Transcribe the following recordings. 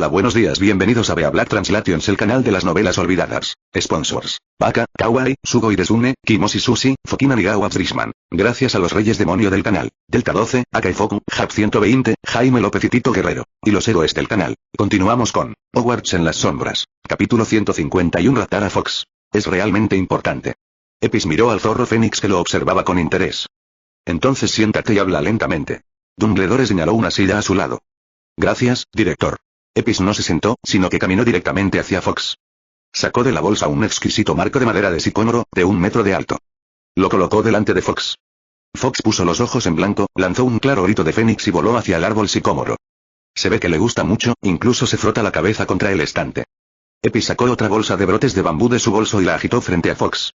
Hola, buenos días, bienvenidos a Bea Black Translations, el canal de las novelas olvidadas. Sponsors: Baka, Kawaii, Sugoi Desune, Kimoshi Sushi, Fokina Nigawa Frisman. Gracias a los reyes demonio del canal. Delta 12, Akaifoku, Hap 120, Jaime López y Tito Guerrero. Y los héroes del canal. Continuamos con Hogwarts en las sombras. Capítulo 151. Ratara Fox. Es realmente importante. Epis miró al zorro Fénix que lo observaba con interés. Entonces siéntate y habla lentamente. Dumbledore señaló una silla a su lado. Gracias, director. Epis no se sentó, sino que caminó directamente hacia Fox. Sacó de la bolsa un exquisito marco de madera de sicómoro, de 1 metro de alto. Lo colocó delante de Fox. Fox puso los ojos en blanco, lanzó un claro grito de fénix y voló hacia el árbol sicómoro. Se ve que le gusta mucho, incluso se frota la cabeza contra el estante. Epis sacó otra bolsa de brotes de bambú de su bolso y la agitó frente a Fox.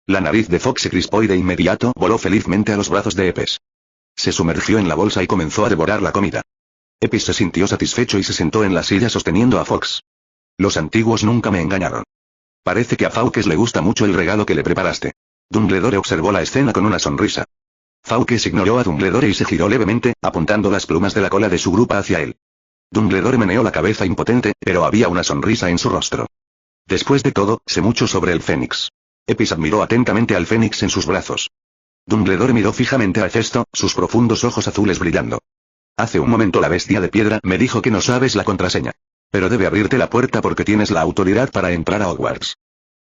La nariz de Fox se crispó y de inmediato voló felizmente a los brazos de Epis. Se sumergió en la bolsa y comenzó a devorar la comida. Epis se sintió satisfecho y se sentó en la silla sosteniendo a Fox. Los antiguos nunca me engañaron. Parece que a Fawkes le gusta mucho el regalo que le preparaste. Dumbledore observó la escena con una sonrisa. Fawkes ignoró a Dumbledore y se giró levemente, apuntando las plumas de la cola de su grupa hacia él. Dumbledore meneó la cabeza impotente, pero había una sonrisa en su rostro. Después de todo, sé mucho sobre el Fénix. Epis admiró atentamente al Fénix en sus brazos. Dumbledore miró fijamente a Hefesto, sus profundos ojos azules brillando. Hace un momento la bestia de piedra me dijo que no sabes la contraseña. Pero debe abrirte la puerta porque tienes la autoridad para entrar a Hogwarts.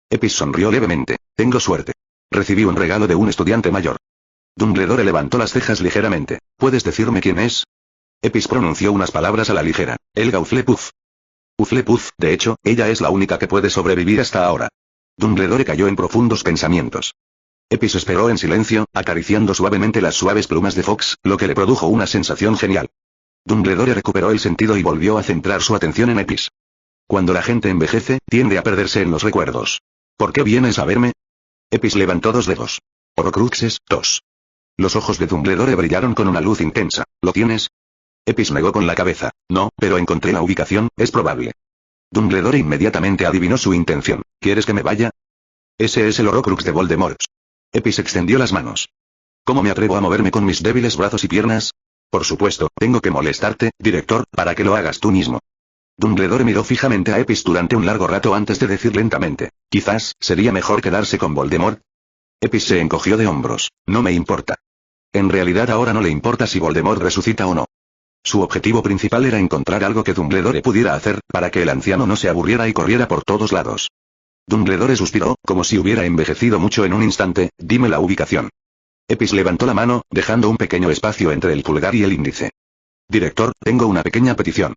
Epis sonrió levemente. Tengo suerte. Recibí un regalo de un estudiante mayor. Dumbledore levantó las cejas ligeramente. ¿Puedes decirme quién es? Epis pronunció unas palabras a la ligera. Helga Hufflepuff. Hufflepuff, de hecho, ella es la única que puede sobrevivir hasta ahora. Dumbledore cayó en profundos pensamientos. Epis esperó en silencio, acariciando suavemente las suaves plumas de Fox, lo que le produjo una sensación genial. Dumbledore recuperó el sentido y volvió a centrar su atención en Epis. Cuando la gente envejece, tiende a perderse en los recuerdos. ¿Por qué vienes a verme? Epis levantó 2 dedos. Horcruxes, 2. Los ojos de Dumbledore brillaron con una luz intensa. ¿Lo tienes? Epis negó con la cabeza. No, pero encontré la ubicación, es probable. Dumbledore inmediatamente adivinó su intención. ¿Quieres que me vaya? Ese es el Horcrux de Voldemort. Epis extendió las manos. ¿Cómo me atrevo a moverme con mis débiles brazos y piernas? Por supuesto, tengo que molestarte, director, para que lo hagas tú mismo. Dumbledore miró fijamente a Epis durante un largo rato antes de decir lentamente. Quizás, sería mejor quedarse con Voldemort. Epis se encogió de hombros. No me importa. En realidad ahora no le importa si Voldemort resucita o no. Su objetivo principal era encontrar algo que Dumbledore pudiera hacer, para que el anciano no se aburriera y corriera por todos lados. Dumbledore suspiró, como si hubiera envejecido mucho en un instante. Dime la ubicación. Epis levantó la mano, dejando un pequeño espacio entre el pulgar y el índice. Director, tengo una pequeña petición.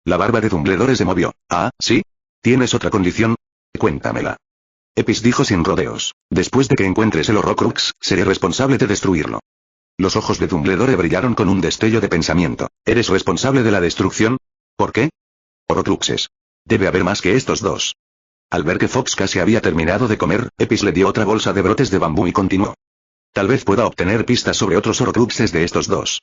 La barba de Dumbledore se movió. Ah, ¿sí? ¿Tienes otra condición? Cuéntamela. Epis dijo sin rodeos. Después de que encuentres el Horcrux, seré responsable de destruirlo. Los ojos de Dumbledore brillaron con un destello de pensamiento. ¿Eres responsable de la destrucción? ¿Por qué? Horcruxes. Debe haber más que estos 2. Al ver que Fox casi había terminado de comer, Epis le dio otra bolsa de brotes de bambú y continuó. Tal vez pueda obtener pistas sobre otros Horcruxes de estos 2.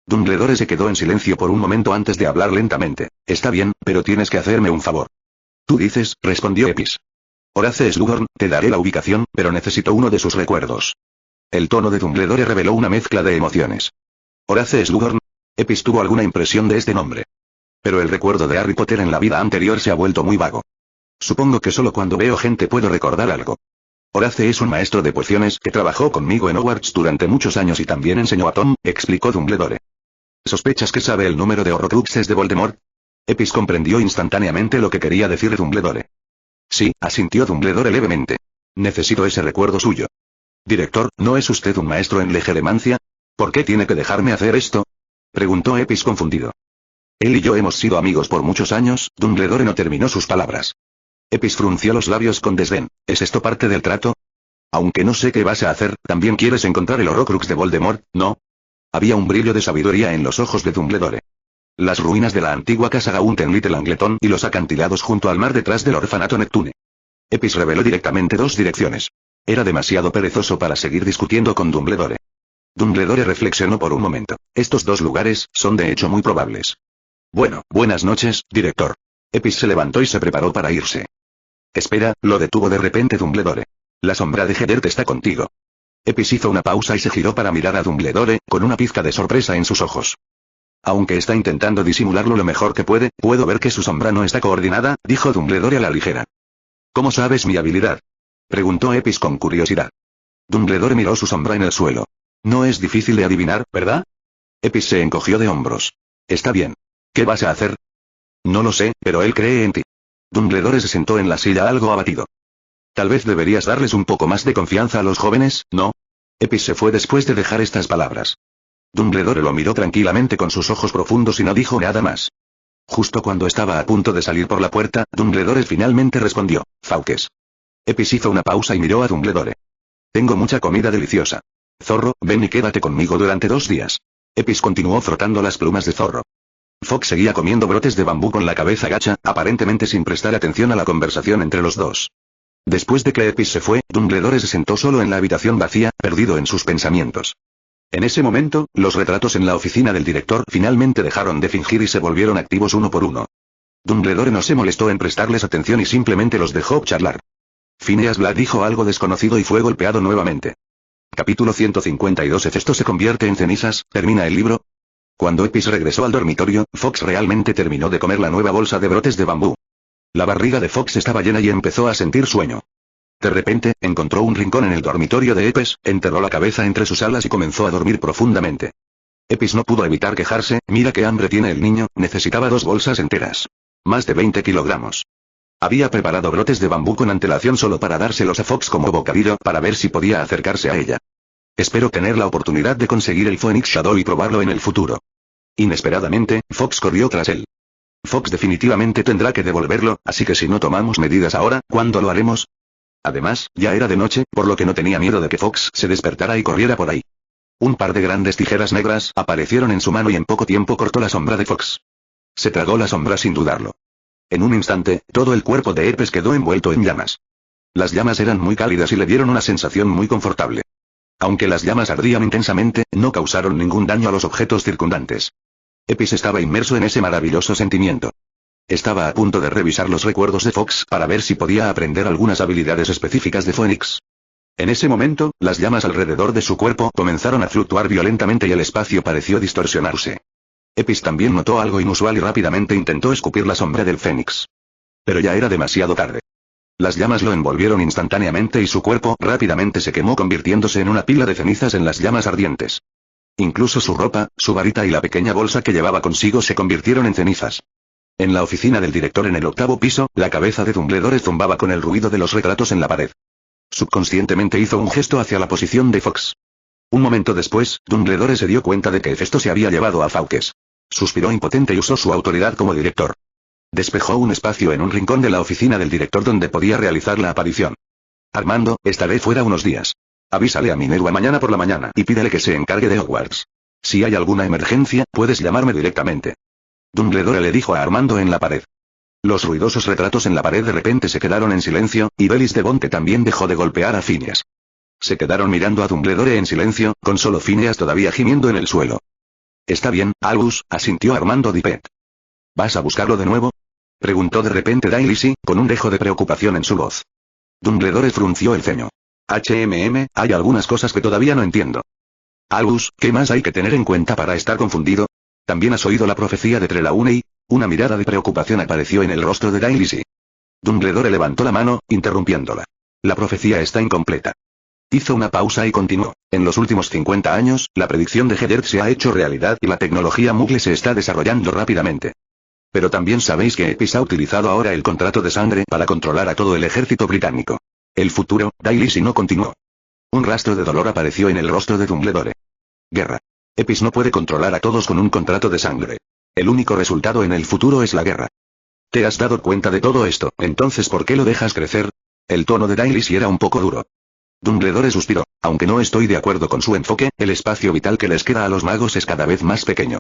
Dumbledore se quedó en silencio por un momento antes de hablar lentamente. Está bien, pero tienes que hacerme un favor. Tú dices, respondió Epis. Horace Slughorn, te daré la ubicación, pero necesito uno de sus recuerdos. El tono de Dumbledore reveló una mezcla de emociones. Horace Slughorn. Epis tuvo alguna impresión de este nombre. Pero el recuerdo de Harry Potter en la vida anterior se ha vuelto muy vago. Supongo que solo cuando veo gente puedo recordar algo. Horace es un maestro de pociones que trabajó conmigo en Hogwarts durante muchos años y también enseñó a Tom, explicó Dumbledore. ¿Sospechas que sabe el número de Horcruxes de Voldemort? Epis comprendió instantáneamente lo que quería decir Dumbledore. Sí, asintió Dumbledore levemente. Necesito ese recuerdo suyo. Director, ¿no es usted un maestro en legeremancia? ¿Por qué tiene que dejarme hacer esto? Preguntó Epis confundido. Él y yo hemos sido amigos por muchos años. Dumbledore no terminó sus palabras. Epis frunció los labios con desdén. ¿Es esto parte del trato? Aunque no sé qué vas a hacer, ¿también quieres encontrar el Horcrux de Voldemort, no? Había un brillo de sabiduría en los ojos de Dumbledore. Las ruinas de la antigua casa Gaunt en Little Angleton y los acantilados junto al mar detrás del orfanato Neptune. Epis reveló directamente 2 direcciones. Era demasiado perezoso para seguir discutiendo con Dumbledore. Dumbledore reflexionó por un momento. Estos 2 lugares son de hecho muy probables. Bueno, buenas noches, director. Epis se levantó y se preparó para irse. Espera, lo detuvo de repente Dumbledore. La sombra de Gedert está contigo. Epis hizo una pausa y se giró para mirar a Dumbledore, con una pizca de sorpresa en sus ojos. Aunque está intentando disimularlo lo mejor que puede, puedo ver que su sombra no está coordinada, dijo Dumbledore a la ligera. ¿Cómo sabes mi habilidad? Preguntó Epis con curiosidad. Dumbledore miró su sombra en el suelo. No es difícil de adivinar, ¿verdad? Epis se encogió de hombros. Está bien. ¿Qué vas a hacer? No lo sé, pero él cree en ti. Dumbledore se sentó en la silla algo abatido. Tal vez deberías darles un poco más de confianza a los jóvenes, ¿no? Epis se fue después de dejar estas palabras. Dumbledore lo miró tranquilamente con sus ojos profundos y no dijo nada más. Justo cuando estaba a punto de salir por la puerta, Dumbledore finalmente respondió, Fawkes. Epis hizo una pausa y miró a Dumbledore. Tengo mucha comida deliciosa. Zorro, ven y quédate conmigo durante 2 días. Epis continuó frotando las plumas de Zorro. Fawkes seguía comiendo brotes de bambú con la cabeza gacha, aparentemente sin prestar atención a la conversación entre los dos. Después de que Epis se fue, Dumbledore se sentó solo en la habitación vacía, perdido en sus pensamientos. En ese momento, los retratos en la oficina del director finalmente dejaron de fingir y se volvieron activos uno por uno. Dumbledore no se molestó en prestarles atención y simplemente los dejó charlar. Phineas Black dijo algo desconocido y fue golpeado nuevamente. Capítulo 152. Hefesto se convierte en cenizas, termina el libro. Cuando Epis regresó al dormitorio, Fawkes realmente terminó de comer la nueva bolsa de brotes de bambú. La barriga de Fawkes estaba llena y empezó a sentir sueño. De repente, encontró un rincón en el dormitorio de Epis, enterró la cabeza entre sus alas y comenzó a dormir profundamente. Epis no pudo evitar quejarse, mira qué hambre tiene el niño, necesitaba 2 bolsas enteras. Más de 20 kilogramos. Había preparado brotes de bambú con antelación solo para dárselos a Fawkes como bocadillo para ver si podía acercarse a ella. Espero tener la oportunidad de conseguir el Phoenix Shadow y probarlo en el futuro. Inesperadamente, Fawkes corrió tras él. Fawkes definitivamente tendrá que devolverlo, así que si no tomamos medidas ahora, ¿cuándo lo haremos? Además, ya era de noche, por lo que no tenía miedo de que Fawkes se despertara y corriera por ahí. Un par de grandes tijeras negras aparecieron en su mano y en poco tiempo cortó la sombra de Fawkes. Se tragó la sombra sin dudarlo. En un instante, todo el cuerpo de Epis quedó envuelto en llamas. Las llamas eran muy cálidas y le dieron una sensación muy confortable. Aunque las llamas ardían intensamente, no causaron ningún daño a los objetos circundantes. Epis estaba inmerso en ese maravilloso sentimiento. Estaba a punto de revisar los recuerdos de Fawkes para ver si podía aprender algunas habilidades específicas de Phoenix. En ese momento, las llamas alrededor de su cuerpo comenzaron a fluctuar violentamente y el espacio pareció distorsionarse. Epis también notó algo inusual y rápidamente intentó escupir la sombra del Fénix. Pero ya era demasiado tarde. Las llamas lo envolvieron instantáneamente y su cuerpo rápidamente se quemó convirtiéndose en una pila de cenizas en las llamas ardientes. Incluso su ropa, su varita y la pequeña bolsa que llevaba consigo se convirtieron en cenizas. En la oficina del director en el 8º piso, la cabeza de Dumbledore zumbaba con el ruido de los retratos en la pared. Subconscientemente hizo un gesto hacia la posición de Fawkes. Un momento después, Dumbledore se dio cuenta de que Hefesto se había llevado a Fawkes. Suspiró impotente y usó su autoridad como director. Despejó un espacio en un rincón de la oficina del director donde podía realizar la aparición. Armando, estaré fuera unos días. Avísale a Minerva mañana por la mañana y pídele que se encargue de Hogwarts. Si hay alguna emergencia, puedes llamarme directamente. Dumbledore le dijo a Armando en la pared. Los ruidosos retratos en la pared de repente se quedaron en silencio, y Belis de Bonte también dejó de golpear a Phineas. Se quedaron mirando a Dumbledore en silencio, con solo Phineas todavía gimiendo en el suelo. Está bien, Albus, asintió Armando Dippet. ¿Vas a buscarlo de nuevo? Preguntó de repente Daisy, con un dejo de preocupación en su voz. Dumbledore frunció el ceño. Hay algunas cosas que todavía no entiendo. Albus, ¿qué más hay que tener en cuenta para estar confundido? ¿También has oído la profecía de Trelawney? Una mirada de preocupación apareció en el rostro de Daisy. Dumbledore levantó la mano, interrumpiéndola. La profecía está incompleta. Hizo una pausa y continuó. En los últimos 50 años, la predicción de Heather se ha hecho realidad y la tecnología Muggle se está desarrollando rápidamente. Pero también sabéis que Epis ha utilizado ahora el contrato de sangre para controlar a todo el ejército británico. El futuro, Daisy no continuó. Un rastro de dolor apareció en el rostro de Dumbledore. Guerra. Epis no puede controlar a todos con un contrato de sangre. El único resultado en el futuro es la guerra. ¿Te has dado cuenta de todo esto? Entonces ¿por qué lo dejas crecer? El tono de Daisy era un poco duro. Dumbledore suspiró. Aunque no estoy de acuerdo con su enfoque, el espacio vital que les queda a los magos es cada vez más pequeño.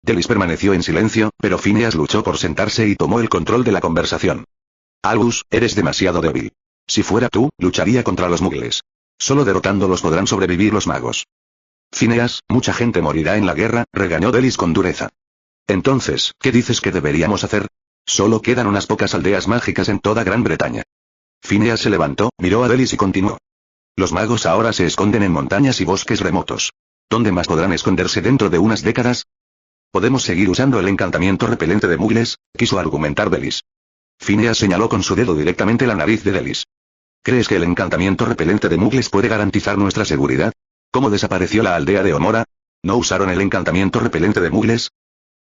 Delis permaneció en silencio, pero Phineas luchó por sentarse y tomó el control de la conversación. Albus, eres demasiado débil. Si fuera tú, lucharía contra los muggles. Solo derrotándolos podrán sobrevivir los magos. Phineas, mucha gente morirá en la guerra, regañó Delis con dureza. Entonces, ¿qué dices que deberíamos hacer? Solo quedan unas pocas aldeas mágicas en toda Gran Bretaña. Phineas se levantó, miró a Delis y continuó. Los magos ahora se esconden en montañas y bosques remotos. ¿Dónde más podrán esconderse dentro de unas décadas? Podemos seguir usando el encantamiento repelente de muggles, quiso argumentar Delis. Phineas señaló con su dedo directamente la nariz de Delis. ¿Crees que el encantamiento repelente de muggles puede garantizar nuestra seguridad? ¿Cómo desapareció la aldea de Omora? ¿No usaron el encantamiento repelente de muggles?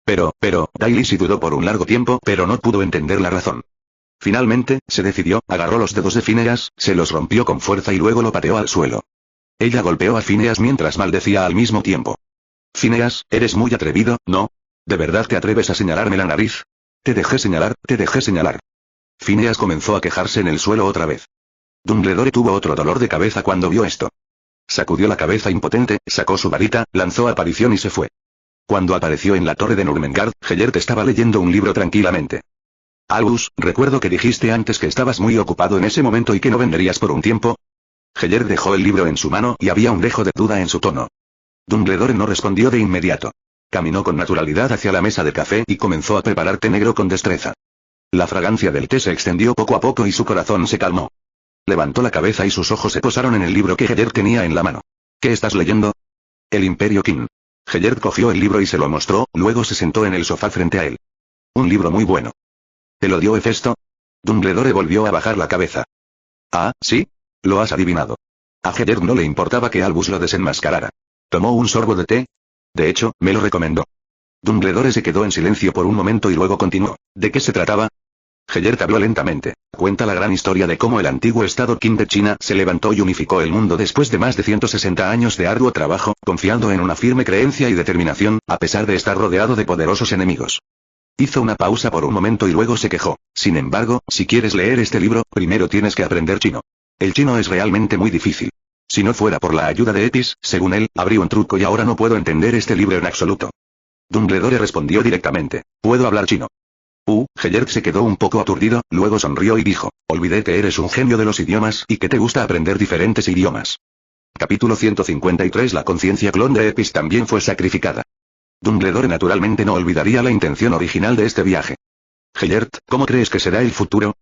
Pero, Daisy dudó por un largo tiempo, pero no pudo entender la razón. Finalmente, se decidió, agarró los dedos de Phineas, se los rompió con fuerza y luego lo pateó al suelo. Ella golpeó a Phineas mientras maldecía al mismo tiempo. Phineas, eres muy atrevido, ¿no? ¿De verdad te atreves a señalarme la nariz? Te dejé señalar, te dejé señalar. Phineas comenzó a quejarse en el suelo otra vez. Dumbledore tuvo otro dolor de cabeza cuando vio esto. Sacudió la cabeza impotente, sacó su varita, lanzó aparición y se fue. Cuando apareció en la torre de Nurmengard, Gellert estaba leyendo un libro tranquilamente. Albus, recuerdo que dijiste antes que estabas muy ocupado en ese momento y que no venderías por un tiempo. Gellert dejó el libro en su mano y había un dejo de duda en su tono. Dumbledore no respondió de inmediato. Caminó con naturalidad hacia la mesa de café y comenzó a preparar té negro con destreza. La fragancia del té se extendió poco a poco y su corazón se calmó. Levantó la cabeza y sus ojos se posaron en el libro que Gellert tenía en la mano. ¿Qué estás leyendo? El Imperio King. Gellert cogió el libro y se lo mostró, luego se sentó en el sofá frente a él. Un libro muy bueno. ¿Te lo dio Hefesto? Dumbledore volvió a bajar la cabeza. Ah, sí. Lo has adivinado. A Gellert no le importaba que Albus lo desenmascarara. Tomó un sorbo de té. De hecho, me lo recomendó. Dumbledore se quedó en silencio por un momento y luego continuó. ¿De qué se trataba? Gellert habló lentamente. Cuenta la gran historia de cómo el antiguo estado Qin de China se levantó y unificó el mundo después de más de 160 años de arduo trabajo, confiando en una firme creencia y determinación, a pesar de estar rodeado de poderosos enemigos. Hizo una pausa por un momento y luego se quejó. Sin embargo, si quieres leer este libro, primero tienes que aprender chino. El chino es realmente muy difícil. Si no fuera por la ayuda de Etis, según él, habría un truco y ahora no puedo entender este libro en absoluto. Dumbledore respondió directamente. Puedo hablar chino. Gellert se quedó un poco aturdido, luego sonrió y dijo, olvidé que eres un genio de los idiomas y que te gusta aprender diferentes idiomas. Capítulo 153. La conciencia clon de Epis también fue sacrificada. Dumbledore naturalmente no olvidaría la intención original de este viaje. Gellert, ¿cómo crees que será el futuro?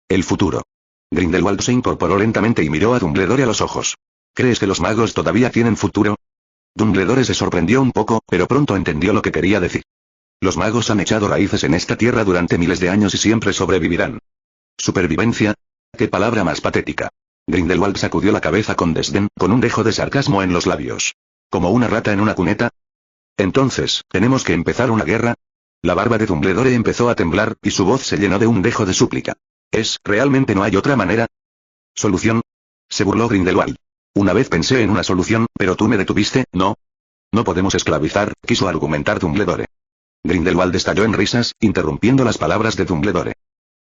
El futuro. Grindelwald se incorporó lentamente y miró a Dumbledore a los ojos. ¿Crees que los magos todavía tienen futuro? Dumbledore se sorprendió un poco, pero pronto entendió lo que quería decir. Los magos han echado raíces en esta tierra durante miles de años y siempre sobrevivirán. ¿Supervivencia? ¡Qué palabra más patética! Grindelwald sacudió la cabeza con desdén, con un dejo de sarcasmo en los labios. ¿Como una rata en una cuneta? Entonces, ¿tenemos que empezar una guerra? La barba de Dumbledore empezó a temblar, y su voz se llenó de un dejo de súplica. ¿Realmente no hay otra manera? ¿Solución? Se burló Grindelwald. Una vez pensé en una solución, pero tú me detuviste, ¿no? No podemos esclavizar, quiso argumentar Dumbledore. Grindelwald estalló en risas, interrumpiendo las palabras de Dumbledore.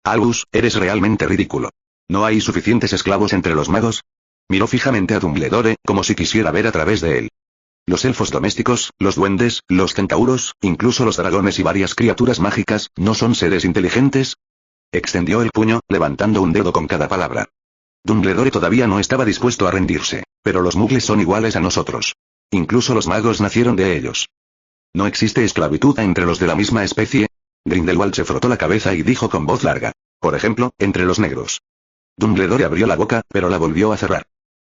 Albus, eres realmente ridículo. ¿No hay suficientes esclavos entre los magos? Miró fijamente a Dumbledore, como si quisiera ver a través de él. Los elfos domésticos, los duendes, los centauros, incluso los dragones y varias criaturas mágicas, ¿no son seres inteligentes? Extendió el puño, levantando un dedo con cada palabra. Dumbledore todavía no estaba dispuesto a rendirse, pero los muggles son iguales a nosotros. Incluso los magos nacieron de ellos. ¿No existe esclavitud entre los de la misma especie? Grindelwald se frotó la cabeza y dijo con voz larga. Por ejemplo, entre los negros. Dumbledore abrió la boca, pero la volvió a cerrar.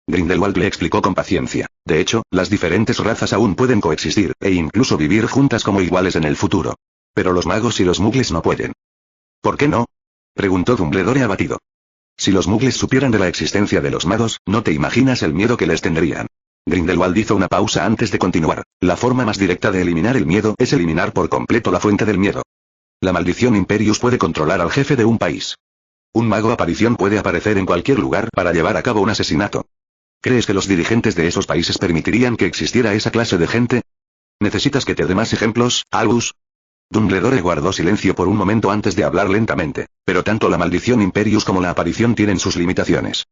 Grindelwald le explicó con paciencia. De hecho, las diferentes razas aún pueden coexistir, e incluso vivir juntas como iguales en el futuro. Pero los magos y los muggles no pueden. ¿Por qué no? Preguntó Dumbledore abatido. Si los muggles supieran de la existencia de los magos, no te imaginas el miedo que les tendrían. Grindelwald hizo una pausa antes de continuar. La forma más directa de eliminar el miedo es eliminar por completo la fuente del miedo. La maldición Imperius puede controlar al jefe de un país. Un mago aparición puede aparecer en cualquier lugar para llevar a cabo un asesinato. ¿Crees que los dirigentes de esos países permitirían que existiera esa clase de gente? ¿Necesitas que te dé más ejemplos, Albus? Dumbledore guardó silencio por un momento antes de hablar lentamente, pero tanto la maldición Imperius como la aparición tienen sus limitaciones.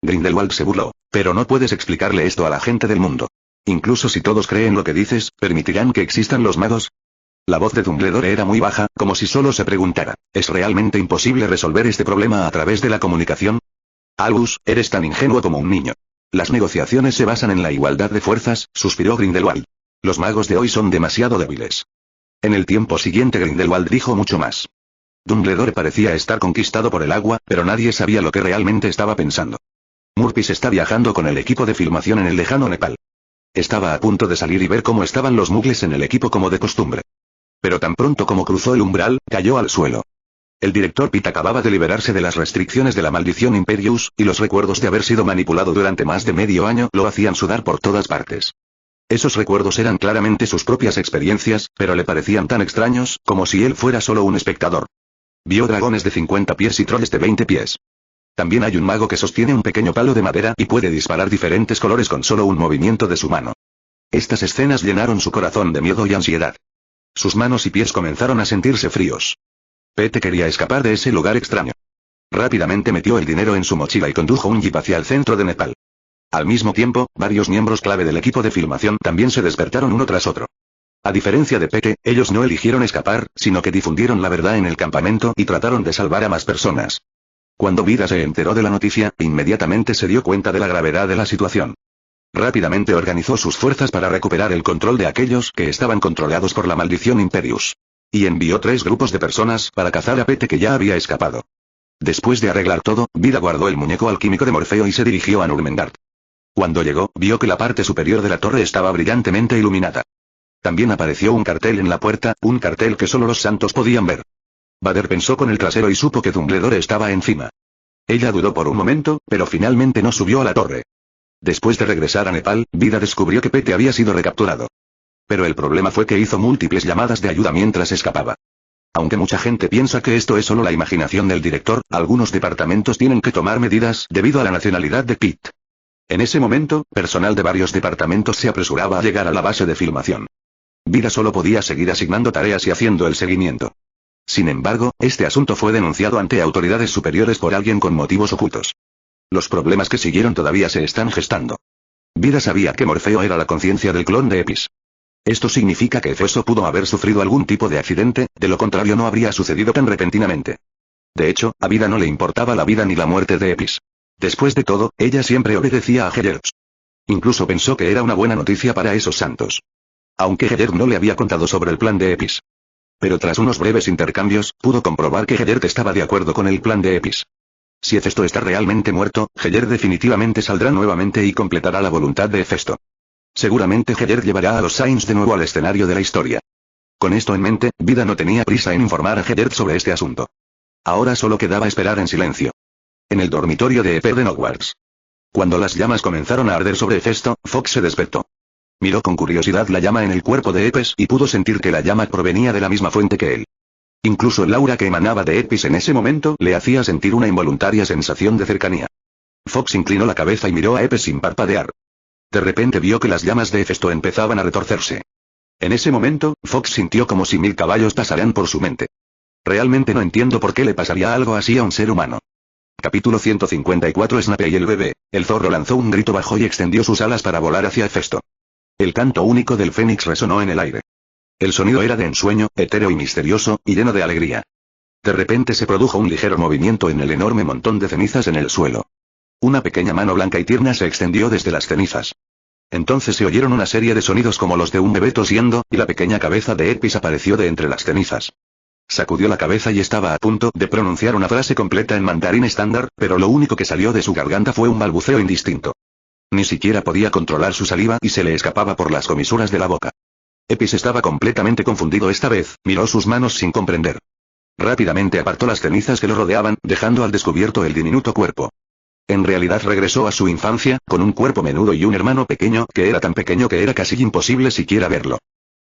Grindelwald se burló. Pero no puedes explicarle esto a la gente del mundo. Incluso si todos creen lo que dices, ¿permitirán que existan los magos? La voz de Dumbledore era muy baja, como si solo se preguntara, ¿es realmente imposible resolver este problema a través de la comunicación? Albus, eres tan ingenuo como un niño. Las negociaciones se basan en la igualdad de fuerzas, suspiró Grindelwald. Los magos de hoy son demasiado débiles. En el tiempo siguiente Grindelwald dijo mucho más. Dumbledore parecía estar conquistado por el agua, pero nadie sabía lo que realmente estaba pensando. Murphy está viajando con el equipo de filmación en el lejano Nepal. Estaba a punto de salir y ver cómo estaban los muggles en el equipo como de costumbre. Pero tan pronto como cruzó el umbral, cayó al suelo. El director Pitt acababa de liberarse de las restricciones de la maldición Imperius, y los recuerdos de haber sido manipulado durante más de medio año lo hacían sudar por todas partes. Esos recuerdos eran claramente sus propias experiencias, pero le parecían tan extraños, como si él fuera solo un espectador. Vio dragones de 50 pies y trolls de 20 pies. También hay un mago que sostiene un pequeño palo de madera y puede disparar diferentes colores con solo un movimiento de su mano. Estas escenas llenaron su corazón de miedo y ansiedad. Sus manos y pies comenzaron a sentirse fríos. Pete quería escapar de ese lugar extraño. Rápidamente metió el dinero en su mochila y condujo un jeep hacia el centro de Nepal. Al mismo tiempo, varios miembros clave del equipo de filmación también se despertaron uno tras otro. A diferencia de Pete, ellos no eligieron escapar, sino que difundieron la verdad en el campamento y trataron de salvar a más personas. Cuando Vida se enteró de la noticia, inmediatamente se dio cuenta de la gravedad de la situación. Rápidamente organizó sus fuerzas para recuperar el control de aquellos que estaban controlados por la maldición Imperius. Y envió 3 grupos de personas para cazar a Pete que ya había escapado. Después de arreglar todo, Vida guardó el muñeco alquímico de Morfeo y se dirigió a Nurmengard. Cuando llegó, vio que la parte superior de la torre estaba brillantemente iluminada. También apareció un cartel en la puerta, un cartel que solo los santos podían ver. Vader pensó con el trasero y supo que Dumbledore estaba encima. Ella dudó por un momento, pero finalmente no subió a la torre. Después de regresar a Nepal, Vida descubrió que Pete había sido recapturado. Pero el problema fue que hizo múltiples llamadas de ayuda mientras escapaba. Aunque mucha gente piensa que esto es solo la imaginación del director, algunos departamentos tienen que tomar medidas debido a la nacionalidad de Pitt. En ese momento, personal de varios departamentos se apresuraba a llegar a la base de filmación. Vida solo podía seguir asignando tareas y haciendo el seguimiento. Sin embargo, este asunto fue denunciado ante autoridades superiores por alguien con motivos ocultos. Los problemas que siguieron todavía se están gestando. Vida sabía que Morfeo era la conciencia del clon de Epis. Esto significa que Hefesto pudo haber sufrido algún tipo de accidente, de lo contrario no habría sucedido tan repentinamente. De hecho, a Vida no le importaba la vida ni la muerte de Epis. Después de todo, ella siempre obedecía a Heyer. Incluso pensó que era una buena noticia para esos santos. Aunque Heyer no le había contado sobre el plan de Epis. Pero tras unos breves intercambios, pudo comprobar que Heyer estaba de acuerdo con el plan de Epis. Si Hefesto está realmente muerto, Heyer definitivamente saldrá nuevamente y completará la voluntad de Hefesto. Seguramente Heyer llevará a los Saints de nuevo al escenario de la historia. Con esto en mente, Vida no tenía prisa en informar a Heyer sobre este asunto. Ahora solo quedaba esperar en silencio. En el dormitorio de Eper de Hogwarts. Cuando las llamas comenzaron a arder sobre Hefesto, Fox se despertó. Miró con curiosidad la llama en el cuerpo de Epis y pudo sentir que la llama provenía de la misma fuente que él. Incluso el aura que emanaba de Epis en ese momento le hacía sentir una involuntaria sensación de cercanía. Fox inclinó la cabeza y miró a Epis sin parpadear. De repente vio que las llamas de Hefesto empezaban a retorcerse. En ese momento, Fox sintió como si 1000 caballos pasaran por su mente. Realmente no entiendo por qué le pasaría algo así a un ser humano. Capítulo 154 Snape y el bebé. El zorro lanzó un grito bajo y extendió sus alas para volar hacia Hefesto. El canto único del fénix resonó en el aire. El sonido era de ensueño, etéreo y misterioso, y lleno de alegría. De repente se produjo un ligero movimiento en el enorme montón de cenizas en el suelo. Una pequeña mano blanca y tierna se extendió desde las cenizas. Entonces se oyeron una serie de sonidos como los de un bebé tosiendo, y la pequeña cabeza de Epis apareció de entre las cenizas. Sacudió la cabeza y estaba a punto de pronunciar una frase completa en mandarín estándar, pero lo único que salió de su garganta fue un balbuceo indistinto. Ni siquiera podía controlar su saliva y se le escapaba por las comisuras de la boca. Epis estaba completamente confundido esta vez, miró sus manos sin comprender. Rápidamente apartó las cenizas que lo rodeaban, dejando al descubierto el diminuto cuerpo. En realidad regresó a su infancia, con un cuerpo menudo y un hermano pequeño, que era tan pequeño que era casi imposible siquiera verlo.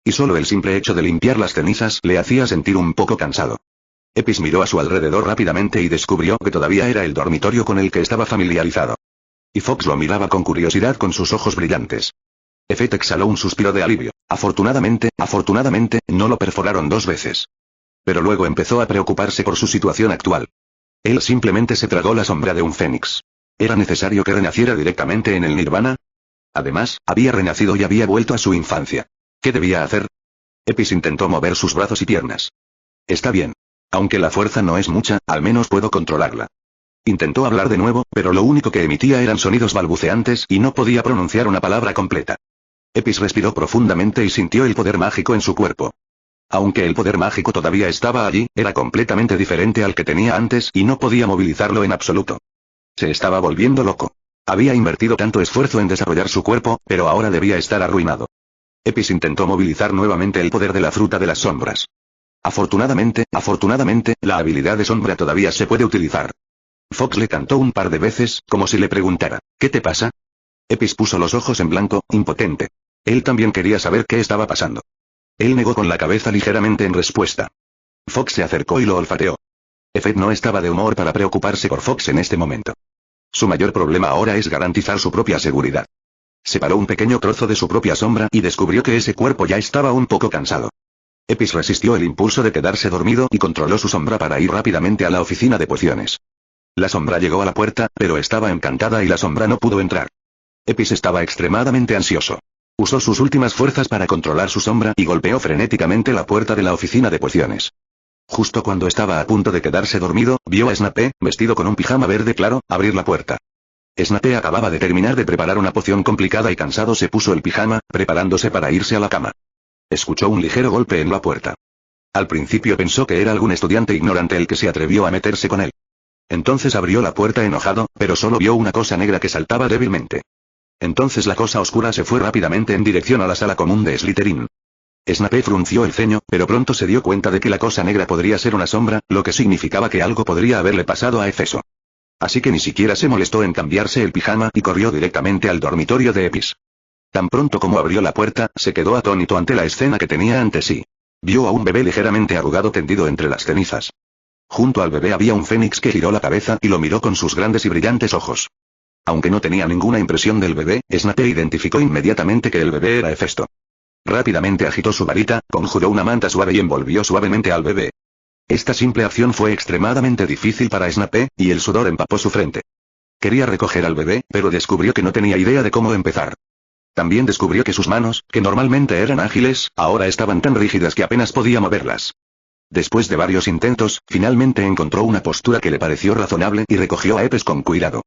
Y solo el simple hecho de limpiar las cenizas le hacía sentir un poco cansado. Epis miró a su alrededor rápidamente y descubrió que todavía era el dormitorio con el que estaba familiarizado. Y Fox lo miraba con curiosidad con sus ojos brillantes. Effet exhaló un suspiro de alivio. Afortunadamente, no lo perforaron 2 veces. Pero luego empezó a preocuparse por su situación actual. Él simplemente se tragó la sombra de un fénix. ¿Era necesario que renaciera directamente en el Nirvana? Además, había renacido y había vuelto a su infancia. ¿Qué debía hacer? Epis intentó mover sus brazos y piernas. Está bien. Aunque la fuerza no es mucha, al menos puedo controlarla. Intentó hablar de nuevo, pero lo único que emitía eran sonidos balbuceantes y no podía pronunciar una palabra completa. Epis respiró profundamente y sintió el poder mágico en su cuerpo. Aunque el poder mágico todavía estaba allí, era completamente diferente al que tenía antes y no podía movilizarlo en absoluto. Se estaba volviendo loco. Había invertido tanto esfuerzo en desarrollar su cuerpo, pero ahora debía estar arruinado. Epis intentó movilizar nuevamente el poder de la fruta de las sombras. Afortunadamente, la habilidad de sombra todavía se puede utilizar. Fox le cantó un par de veces, como si le preguntara, ¿qué te pasa? Epis puso los ojos en blanco, impotente. Él también quería saber qué estaba pasando. Él negó con la cabeza ligeramente en respuesta. Fox se acercó y lo olfateó. Effet no estaba de humor para preocuparse por Fox en este momento. Su mayor problema ahora es garantizar su propia seguridad. Separó un pequeño trozo de su propia sombra y descubrió que ese cuerpo ya estaba un poco cansado. Epis resistió el impulso de quedarse dormido y controló su sombra para ir rápidamente a la oficina de pociones. La sombra llegó a la puerta, pero estaba encantada y la sombra no pudo entrar. Epis estaba extremadamente ansioso. Usó sus últimas fuerzas para controlar su sombra y golpeó frenéticamente la puerta de la oficina de pociones. Justo cuando estaba a punto de quedarse dormido, vio a Snape, vestido con un pijama verde claro, abrir la puerta. Snape acababa de terminar de preparar una poción complicada y cansado se puso el pijama, preparándose para irse a la cama. Escuchó un ligero golpe en la puerta. Al principio pensó que era algún estudiante ignorante el que se atrevió a meterse con él. Entonces abrió la puerta enojado, pero solo vio una cosa negra que saltaba débilmente. Entonces la cosa oscura se fue rápidamente en dirección a la sala común de Slytherin. Snape frunció el ceño, pero pronto se dio cuenta de que la cosa negra podría ser una sombra, lo que significaba que algo podría haberle pasado a Efeso. Así que ni siquiera se molestó en cambiarse el pijama y corrió directamente al dormitorio de Epis. Tan pronto como abrió la puerta, se quedó atónito ante la escena que tenía ante sí. Vio a un bebé ligeramente arrugado tendido entre las cenizas. Junto al bebé había un fénix que giró la cabeza y lo miró con sus grandes y brillantes ojos. Aunque no tenía ninguna impresión del bebé, Snape identificó inmediatamente que el bebé era Hefesto. Rápidamente agitó su varita, conjuró una manta suave y envolvió suavemente al bebé. Esta simple acción fue extremadamente difícil para Snape, y el sudor empapó su frente. Quería recoger al bebé, pero descubrió que no tenía idea de cómo empezar. También descubrió que sus manos, que normalmente eran ágiles, ahora estaban tan rígidas que apenas podía moverlas. Después de varios intentos, finalmente encontró una postura que le pareció razonable y recogió a Epes con cuidado.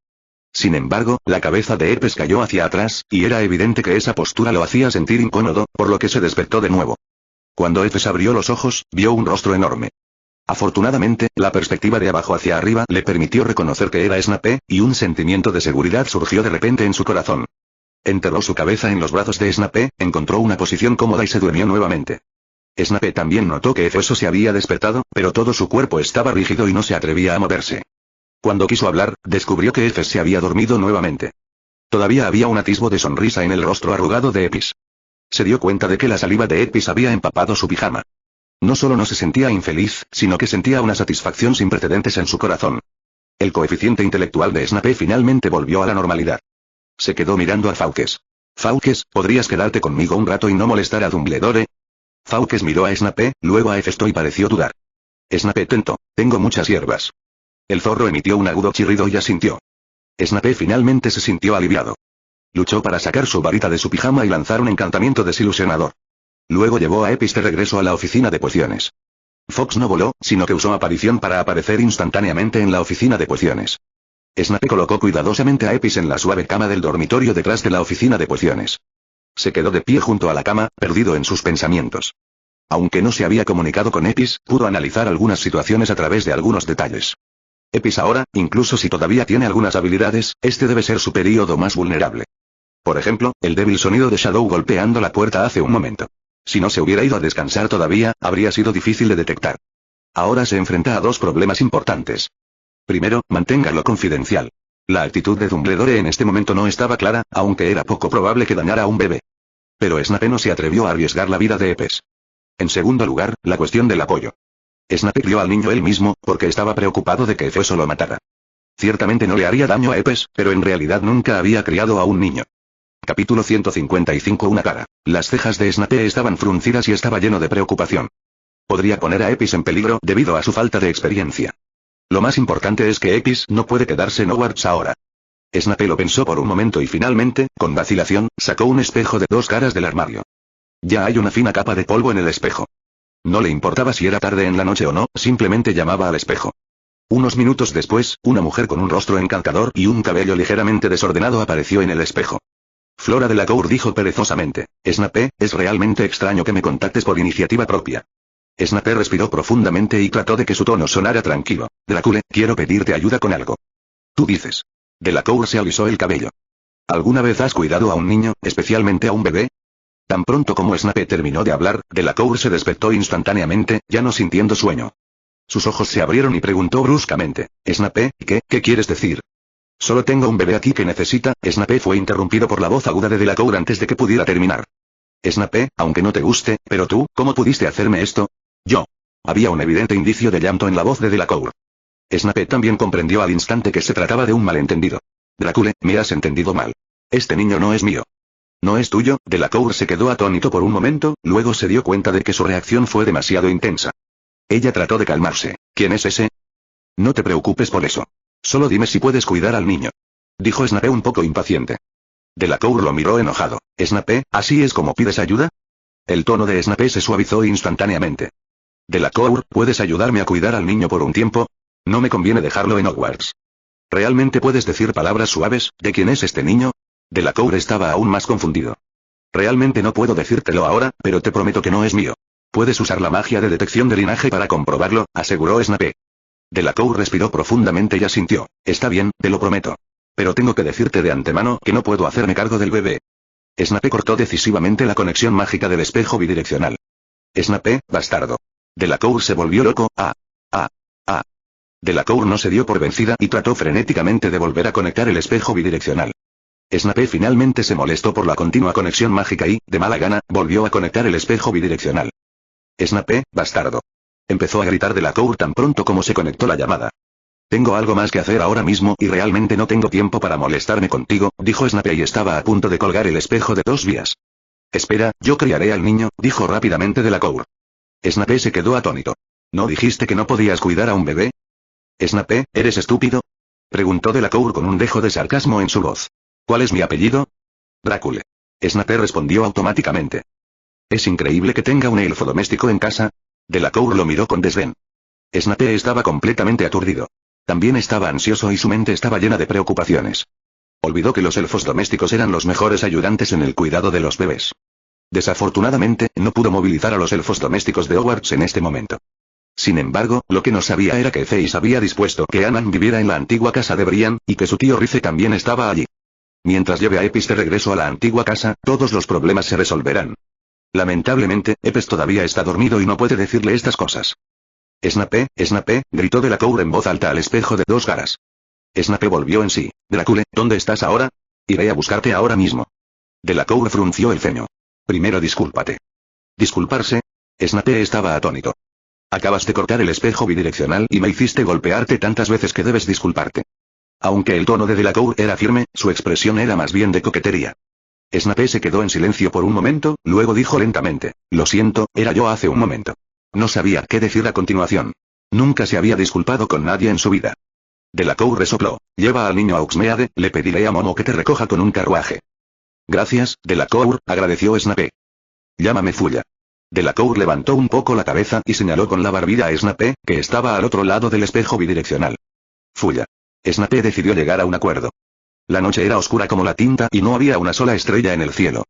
Sin embargo, la cabeza de Epes cayó hacia atrás, y era evidente que esa postura lo hacía sentir incómodo, por lo que se despertó de nuevo. Cuando Epes abrió los ojos, vio un rostro enorme. Afortunadamente, la perspectiva de abajo hacia arriba le permitió reconocer que era Snape, y un sentimiento de seguridad surgió de repente en su corazón. Enterró su cabeza en los brazos de Snape, encontró una posición cómoda y se durmió nuevamente. Snape también notó que Efeso se había despertado, pero todo su cuerpo estaba rígido y no se atrevía a moverse. Cuando quiso hablar, descubrió que Efes se había dormido nuevamente. Todavía había un atisbo de sonrisa en el rostro arrugado de Epis. Se dio cuenta de que la saliva de Epis había empapado su pijama. No solo no se sentía infeliz, sino que sentía una satisfacción sin precedentes en su corazón. El coeficiente intelectual de Snape finalmente volvió a la normalidad. Se quedó mirando a Fawkes. Fawkes, ¿podrías quedarte conmigo un rato y no molestar a Dumbledore? Fawkes miró a Snape, luego a Hefesto y pareció dudar. Snape tentó. Tengo muchas hierbas. El zorro emitió un agudo chirrido y asintió. Snape finalmente se sintió aliviado. Luchó para sacar su varita de su pijama y lanzar un encantamiento desilusionador. Luego llevó a Epis de regreso a la oficina de pociones. Fox no voló, sino que usó aparición para aparecer instantáneamente en la oficina de pociones. Snape colocó cuidadosamente a Epis en la suave cama del dormitorio detrás de la oficina de pociones. Se quedó de pie junto a la cama, perdido en sus pensamientos. Aunque no se había comunicado con Epis, pudo analizar algunas situaciones a través de algunos detalles. Epis ahora, incluso si todavía tiene algunas habilidades, este debe ser su período más vulnerable. Por ejemplo, el débil sonido de Shadow golpeando la puerta hace un momento. Si no se hubiera ido a descansar todavía, habría sido difícil de detectar. Ahora se enfrenta a dos problemas importantes. Primero, manténgalo confidencial. La actitud de Dumbledore en este momento no estaba clara, aunque era poco probable que dañara a un bebé. Pero Snape no se atrevió a arriesgar la vida de Epes. En segundo lugar, la cuestión del apoyo. Snape crió al niño él mismo, porque estaba preocupado de que Efeso lo matara. Ciertamente no le haría daño a Epes, pero en realidad nunca había criado a un niño. Capítulo 155. Una cara. Las cejas de Snape estaban fruncidas y estaba lleno de preocupación. Podría poner a Epis en peligro debido a su falta de experiencia. Lo más importante es que Epis no puede quedarse en Hogwarts ahora. Snape lo pensó por un momento y finalmente, con vacilación, sacó un espejo de dos caras del armario. Ya hay una fina capa de polvo en el espejo. No le importaba si era tarde en la noche o no, simplemente llamaba al espejo. Unos minutos después, una mujer con un rostro encantador y un cabello ligeramente desordenado apareció en el espejo. Flora Delacour dijo perezosamente, Snape, es realmente extraño que me contactes por iniciativa propia. Snape respiró profundamente y trató de que su tono sonara tranquilo. Dracule, quiero pedirte ayuda con algo. Tú dices. Delacour se alisó el cabello. ¿Alguna vez has cuidado a un niño, especialmente a un bebé? Tan pronto como Snape terminó de hablar, Delacour se despertó instantáneamente, ya no sintiendo sueño. Sus ojos se abrieron y preguntó bruscamente, «Snape, ¿qué quieres decir?» «Solo tengo un bebé aquí que necesita», Snape fue interrumpido por la voz aguda de Delacour antes de que pudiera terminar. «Snape, aunque no te guste, pero tú, ¿cómo pudiste hacerme esto?» «Yo». Había un evidente indicio de llanto en la voz de Delacour. Snape también comprendió al instante que se trataba de un malentendido. «Drácula, me has entendido mal. Este niño no es mío». «¿No es tuyo?» Delacour se quedó atónito por un momento, luego se dio cuenta de que su reacción fue demasiado intensa. Ella trató de calmarse. «¿Quién es ese?» «No te preocupes por eso. Solo dime si puedes cuidar al niño», dijo Snape un poco impaciente. Delacour lo miró enojado. «Snape, ¿así es como pides ayuda?» El tono de Snape se suavizó instantáneamente. «Delacour, ¿puedes ayudarme a cuidar al niño por un tiempo? No me conviene dejarlo en Hogwarts». «¿Realmente puedes decir palabras suaves? ¿De quién es este niño?» Delacour estaba aún más confundido. «Realmente no puedo decírtelo ahora, pero te prometo que no es mío». «Puedes usar la magia de detección de linaje para comprobarlo», aseguró Snape. Delacour respiró profundamente y asintió. «Está bien, te lo prometo. Pero tengo que decirte de antemano que no puedo hacerme cargo del bebé». Snape cortó decisivamente la conexión mágica del espejo bidireccional. «Snape, bastardo». Delacour se volvió loco. Delacour no se dio por vencida y trató frenéticamente de volver a conectar el espejo bidireccional. Snape finalmente se molestó por la continua conexión mágica y, de mala gana, volvió a conectar el espejo bidireccional. «Snape, bastardo». Empezó a gritar Delacour tan pronto como se conectó la llamada. «Tengo algo más que hacer ahora mismo y realmente no tengo tiempo para molestarme contigo», dijo Snape y estaba a punto de colgar el espejo de 2 vías. «Espera, yo criaré al niño», dijo rápidamente Delacour. Snape se quedó atónito. «¿No dijiste que no podías cuidar a un bebé?» «Snape, ¿eres estúpido?», preguntó Delacour con un dejo de sarcasmo en su voz. «¿Cuál es mi apellido?» «Drácula». Snape respondió automáticamente. «Es increíble que tenga un elfo doméstico en casa». Delacour lo miró con desdén. Snape estaba completamente aturdido. También estaba ansioso y su mente estaba llena de preocupaciones. Olvidó que los elfos domésticos eran los mejores ayudantes en el cuidado de los bebés. Desafortunadamente, no pudo movilizar a los elfos domésticos de Hogwarts en este momento. Sin embargo, lo que no sabía era que Zeiss había dispuesto que Anan viviera en la antigua casa de Brian, y que su tío Rice también estaba allí. Mientras lleve a Epis de regreso a la antigua casa, todos los problemas se resolverán. Lamentablemente, Epes todavía está dormido y no puede decirle estas cosas. «Snape, Snape», gritó Delacour en voz alta al espejo de 2 caras. Snape volvió en sí. «Drácula, ¿dónde estás ahora? Iré a buscarte ahora mismo». Delacour frunció el ceño. «Primero discúlpate». ¿Disculparse? Snape estaba atónito. «Acabas de cortar el espejo bidireccional y me hiciste golpearte tantas veces que debes disculparte». Aunque el tono de Delacour era firme, su expresión era más bien de coquetería. Snape se quedó en silencio por un momento, luego dijo lentamente, «Lo siento, era yo hace un momento». No sabía qué decir a continuación. Nunca se había disculpado con nadie en su vida. Delacour resopló. «Lleva al niño a Hogsmeade, le pediré a Momo que te recoja con un carruaje». «Gracias, Delacour», agradeció Snape. «Llámame Fulla». Delacour levantó un poco la cabeza y señaló con la barbilla a Snape, que estaba al otro lado del espejo bidireccional. «Fulla». Snape decidió llegar a un acuerdo. La noche era oscura como la tinta y no había una sola estrella en el cielo.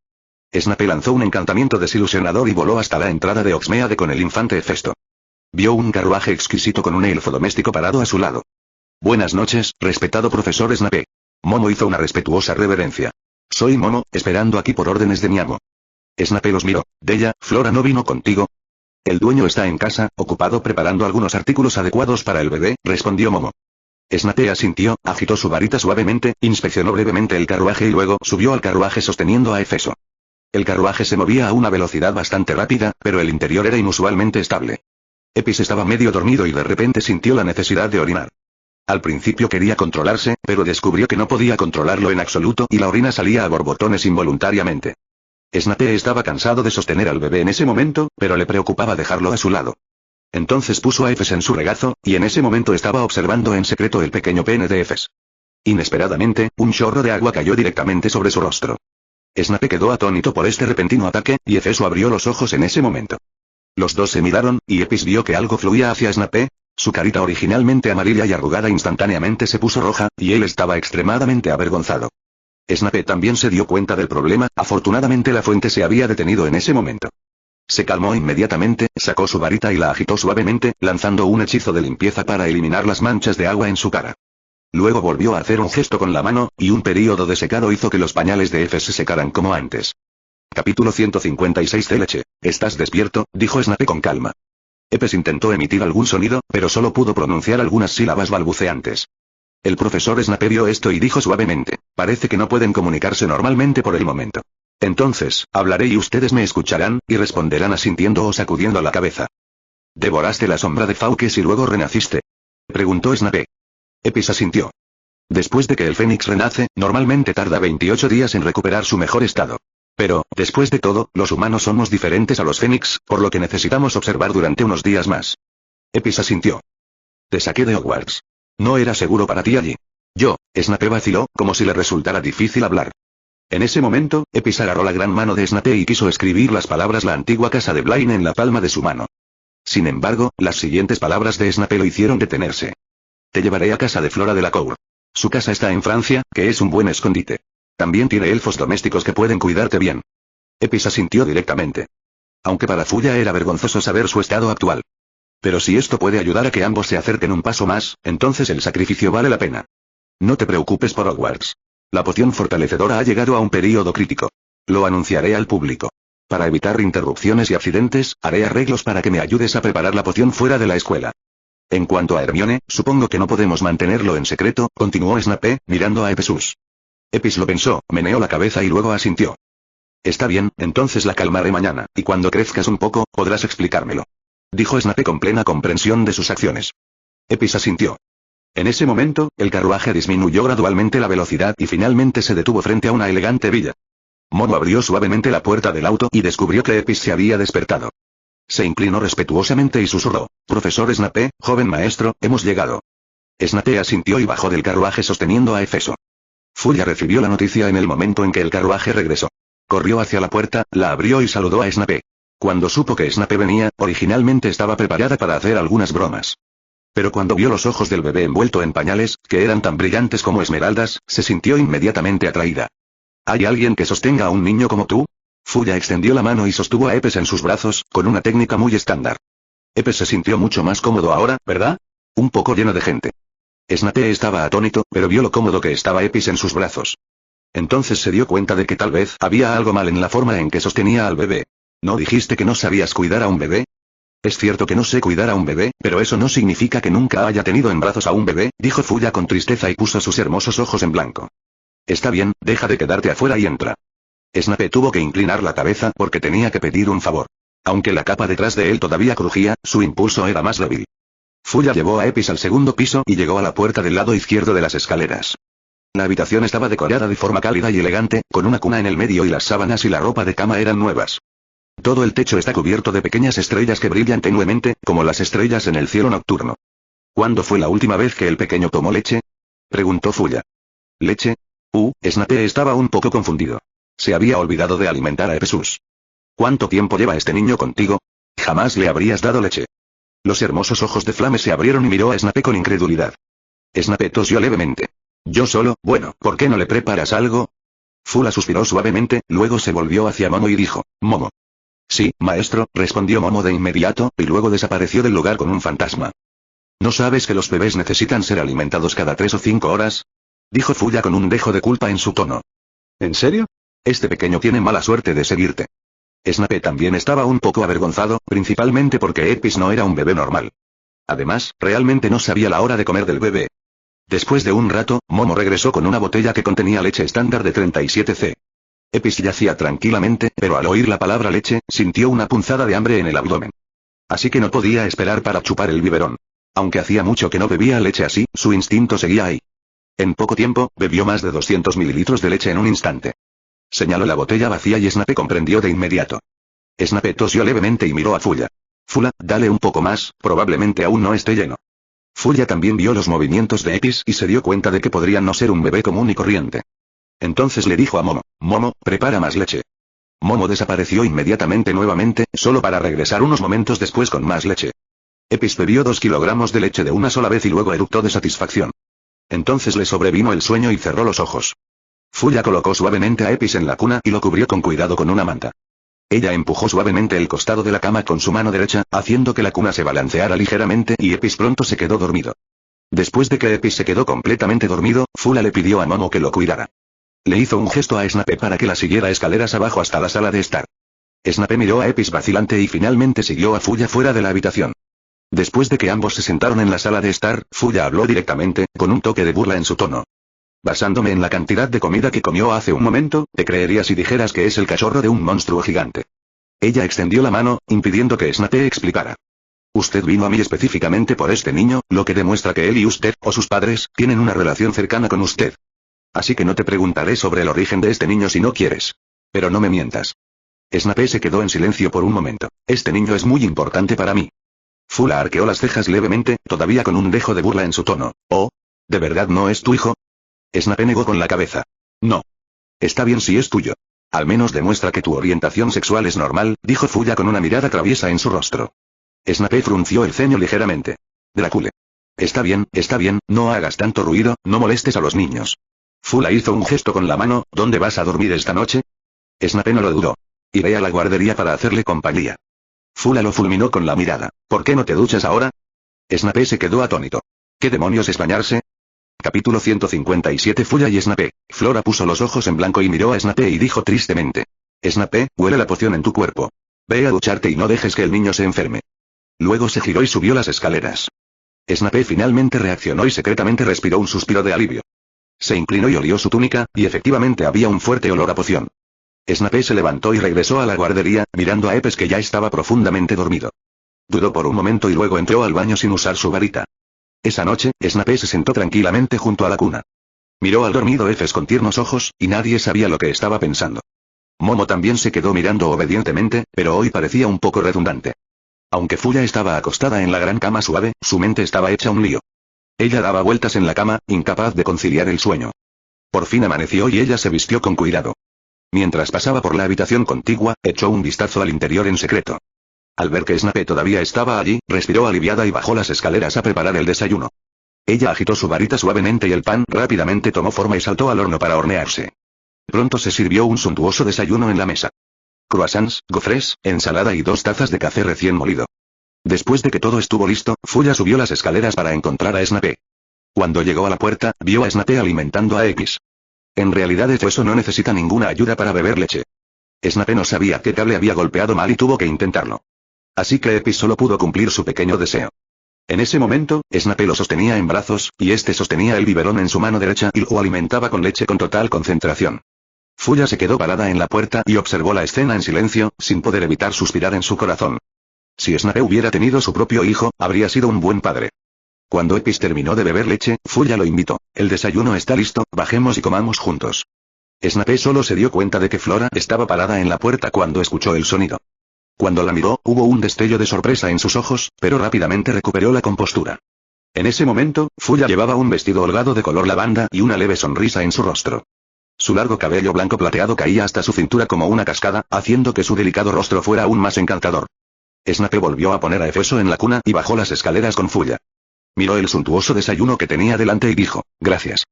Snape lanzó un encantamiento desilusionador y voló hasta la entrada de Hogsmeade con el infante Hefesto. Vio un carruaje exquisito con un elfo doméstico parado a su lado. «Buenas noches, respetado profesor Snape». Momo hizo una respetuosa reverencia. «Soy Momo, esperando aquí por órdenes de mi amo». Snape los miró. «Della, Flora no vino contigo». «El dueño está en casa, ocupado preparando algunos artículos adecuados para el bebé», respondió Momo. Snape asintió, agitó su varita suavemente, inspeccionó brevemente el carruaje y luego subió al carruaje sosteniendo a Hefesto. El carruaje se movía a una velocidad bastante rápida, pero el interior era inusualmente estable. Epis estaba medio dormido y de repente sintió la necesidad de orinar. Al principio quería controlarse, pero descubrió que no podía controlarlo en absoluto y la orina salía a borbotones involuntariamente. Snape estaba cansado de sostener al bebé en ese momento, pero le preocupaba dejarlo a su lado. Entonces puso a Efes en su regazo, y en ese momento estaba observando en secreto el pequeño pene de Efes. Inesperadamente, un chorro de agua cayó directamente sobre su rostro. Snape quedó atónito por este repentino ataque, y Efeso abrió los ojos en ese momento. Los dos se miraron, y Epis vio que algo fluía hacia Snape. Su carita originalmente amarilla y arrugada instantáneamente se puso roja, y él estaba extremadamente avergonzado. Snape también se dio cuenta del problema, afortunadamente la fuente se había detenido en ese momento. Se calmó inmediatamente, sacó su varita y la agitó suavemente, lanzando un hechizo de limpieza para eliminar las manchas de agua en su cara. Luego volvió a hacer un gesto con la mano, y un período de secado hizo que los pañales de Efes se secaran como antes. Capítulo 156 de leche. ¿Estás despierto?, dijo Snape con calma. Epes intentó emitir algún sonido, pero solo pudo pronunciar algunas sílabas balbuceantes. El profesor Snape vio esto y dijo suavemente: parece que no pueden comunicarse normalmente por el momento. Entonces, hablaré y ustedes me escucharán, y responderán asintiendo o sacudiendo la cabeza. ¿Devoraste la sombra de Fawkes y luego renaciste?, preguntó Snape. Epis asintió. Después de que el Fénix renace, normalmente tarda 28 días en recuperar su mejor estado. Pero, después de todo, los humanos somos diferentes a los Fénix, por lo que necesitamos observar durante unos días más. Epis asintió. Te saqué de Hogwarts. No era seguro para ti allí. Snape vaciló, como si le resultara difícil hablar. En ese momento, Epis agarró la gran mano de Snape y quiso escribir las palabras la antigua casa de Blaine en la palma de su mano. Sin embargo, las siguientes palabras de Snape lo hicieron detenerse. Te llevaré a casa de Flora de la Cour. Su casa está en Francia, que es un buen escondite. También tiene elfos domésticos que pueden cuidarte bien. Epis asintió directamente. Aunque para Fuya era vergonzoso saber su estado actual. Pero si esto puede ayudar a que ambos se acerquen un paso más, entonces el sacrificio vale la pena. No te preocupes por Hogwarts. La poción fortalecedora ha llegado a un período crítico. Lo anunciaré al público. Para evitar interrupciones y accidentes, haré arreglos para que me ayudes a preparar la poción fuera de la escuela. En cuanto a Hermione, supongo que no podemos mantenerlo en secreto, continuó Snape, mirando a Epes. Epis lo pensó, meneó la cabeza y luego asintió. Está bien, entonces la calmaré mañana, y cuando crezcas un poco, podrás explicármelo. Dijo Snape con plena comprensión de sus acciones. Epis asintió. En ese momento, el carruaje disminuyó gradualmente la velocidad y finalmente se detuvo frente a una elegante villa. Momo abrió suavemente la puerta del auto y descubrió que Epis se había despertado. Se inclinó respetuosamente y susurró: Profesor Snape, joven maestro, hemos llegado. Snape asintió y bajó del carruaje sosteniendo a Efeso. Fuya recibió la noticia en el momento en que el carruaje regresó. Corrió hacia la puerta, la abrió y saludó a Snape. Cuando supo que Snape venía, originalmente estaba preparada para hacer algunas bromas. Pero cuando vio los ojos del bebé envuelto en pañales, que eran tan brillantes como esmeraldas, se sintió inmediatamente atraída. ¿Hay alguien que sostenga a un niño como tú? Fuya extendió la mano y sostuvo a Epes en sus brazos, con una técnica muy estándar. Epes se sintió mucho más cómodo ahora, ¿verdad? Un poco lleno de gente. Snape estaba atónito, pero vio lo cómodo que estaba Epis en sus brazos. Entonces se dio cuenta de que tal vez había algo mal en la forma en que sostenía al bebé. ¿No dijiste que no sabías cuidar a un bebé? Es cierto que no sé cuidar a un bebé, pero eso no significa que nunca haya tenido en brazos a un bebé, dijo Fuya con tristeza y puso sus hermosos ojos en blanco. Está bien, deja de quedarte afuera y entra. Snape tuvo que inclinar la cabeza porque tenía que pedir un favor. Aunque la capa detrás de él todavía crujía, su impulso era más débil. Fuya llevó a Epis al segundo piso y llegó a la puerta del lado izquierdo de las escaleras. La habitación estaba decorada de forma cálida y elegante, con una cuna en el medio y las sábanas y la ropa de cama eran nuevas. Todo el techo está cubierto de pequeñas estrellas que brillan tenuemente, como las estrellas en el cielo nocturno. ¿Cuándo fue la última vez que el pequeño tomó leche?, preguntó Fuya. ¿Leche? Snape estaba un poco confundido. Se había olvidado de alimentar a Epes. ¿Cuánto tiempo lleva este niño contigo? Jamás le habrías dado leche. Los hermosos ojos de Flame se abrieron y miró a Snape con incredulidad. Snape tosió levemente. Yo solo, bueno, ¿por qué no le preparas algo? Fula suspiró suavemente, luego se volvió hacia Momo y dijo: Momo. Sí, maestro, respondió Momo de inmediato, y luego desapareció del lugar con un fantasma. ¿No sabes que los bebés necesitan ser alimentados cada 3 o 5 horas? Dijo Fuya con un dejo de culpa en su tono. ¿En serio? Este pequeño tiene mala suerte de seguirte. Snape también estaba un poco avergonzado, principalmente porque Epis no era un bebé normal. Además, realmente no sabía la hora de comer del bebé. Después de un rato, Momo regresó con una botella que contenía leche estándar de 37C. Epis yacía tranquilamente, pero al oír la palabra leche, sintió una punzada de hambre en el abdomen. Así que no podía esperar para chupar el biberón. Aunque hacía mucho que no bebía leche así, su instinto seguía ahí. En poco tiempo, bebió más de 200 mililitros de leche en un instante. Señaló la botella vacía y Snape comprendió de inmediato. Snape tosió levemente y miró a Fuya. Fula, dale un poco más, probablemente aún no esté lleno. Fuya también vio los movimientos de Epis y se dio cuenta de que podría no ser un bebé común y corriente. Entonces le dijo a Momo: Momo, prepara más leche. Momo desapareció inmediatamente nuevamente, solo para regresar unos momentos después con más leche. Epis bebió 2 kilogramos de leche de una sola vez y luego eructó de satisfacción. Entonces le sobrevino el sueño y cerró los ojos. Fuya colocó suavemente a Epis en la cuna y lo cubrió con cuidado con una manta. Ella empujó suavemente el costado de la cama con su mano derecha, haciendo que la cuna se balanceara ligeramente y Epis pronto se quedó dormido. Después de que Epis se quedó completamente dormido, Fula le pidió a Momo que lo cuidara. Le hizo un gesto a Snape para que la siguiera escaleras abajo hasta la sala de estar. Snape miró a Epis vacilante y finalmente siguió a Fulla fuera de la habitación. Después de que ambos se sentaron en la sala de estar, Fulla habló directamente, con un toque de burla en su tono. Basándome en la cantidad de comida que comió hace un momento, te creería si dijeras que es el cachorro de un monstruo gigante. Ella extendió la mano, impidiendo que Snape explicara. Usted vino a mí específicamente por este niño, lo que demuestra que él y usted, o sus padres, tienen una relación cercana con usted. Así que no te preguntaré sobre el origen de este niño si no quieres. Pero no me mientas. Snape se quedó en silencio por un momento. Este niño es muy importante para mí. Fulla arqueó las cejas levemente, todavía con un dejo de burla en su tono. ¿Oh? ¿De verdad no es tu hijo? Snape negó con la cabeza. No. Está bien si es tuyo. Al menos demuestra que tu orientación sexual es normal, dijo Fulla con una mirada traviesa en su rostro. Snape frunció el ceño ligeramente. Drácula. Está bien, no hagas tanto ruido, no molestes a los niños. Fulla hizo un gesto con la mano. ¿Dónde vas a dormir esta noche? Snape no lo dudó. Iré a la guardería para hacerle compañía. Fulla lo fulminó con la mirada. ¿Por qué no te duchas ahora? Snape se quedó atónito. ¿Qué demonios es bañarse? Capítulo 157. Fulla y Snape. Flora puso los ojos en blanco y miró a Snape y dijo tristemente. Snape, huele la poción en tu cuerpo. Ve a ducharte y no dejes que el niño se enferme. Luego se giró y subió las escaleras. Snape finalmente reaccionó y secretamente respiró un suspiro de alivio. Se inclinó y olió su túnica, y efectivamente había un fuerte olor a poción. Snape se levantó y regresó a la guardería, mirando a Epes que ya estaba profundamente dormido. Dudó por un momento y luego entró al baño sin usar su varita. Esa noche, Snape se sentó tranquilamente junto a la cuna. Miró al dormido Epes con tiernos ojos, y nadie sabía lo que estaba pensando. Momo también se quedó mirando obedientemente, pero hoy parecía un poco redundante. Aunque Fulla estaba acostada en la gran cama suave, su mente estaba hecha un lío. Ella daba vueltas en la cama, incapaz de conciliar el sueño. Por fin amaneció y ella se vistió con cuidado. Mientras pasaba por la habitación contigua, echó un vistazo al interior en secreto. Al ver que Snape todavía estaba allí, respiró aliviada y bajó las escaleras a preparar el desayuno. Ella agitó su varita suavemente y el pan rápidamente tomó forma y saltó al horno para hornearse. Pronto se sirvió un suntuoso desayuno en la mesa. Croissants, gofres, ensalada y 2 tazas de café recién molido. Después de que todo estuvo listo, Fulla subió las escaleras para encontrar a Snape. Cuando llegó a la puerta, vio a Snape alimentando a X. En realidad eso no necesita ninguna ayuda para beber leche. Snape no sabía qué cable había golpeado mal y tuvo que intentarlo. Así que Epis solo pudo cumplir su pequeño deseo. En ese momento, Snape lo sostenía en brazos, y este sostenía el biberón en su mano derecha y lo alimentaba con leche con total concentración. Fulla se quedó parada en la puerta y observó la escena en silencio, sin poder evitar suspirar en su corazón. Si Snape hubiera tenido su propio hijo, habría sido un buen padre. Cuando Epis terminó de beber leche, Fulla lo invitó. El desayuno está listo, bajemos y comamos juntos. Snape solo se dio cuenta de que Flora estaba parada en la puerta cuando escuchó el sonido. Cuando la miró, hubo un destello de sorpresa en sus ojos, pero rápidamente recuperó la compostura. En ese momento, Fulla llevaba un vestido holgado de color lavanda y una leve sonrisa en su rostro. Su largo cabello blanco plateado caía hasta su cintura como una cascada, haciendo que su delicado rostro fuera aún más encantador. Snape volvió a poner a Efeso en la cuna y bajó las escaleras con Fulla. Miró el suntuoso desayuno que tenía delante y dijo, gracias.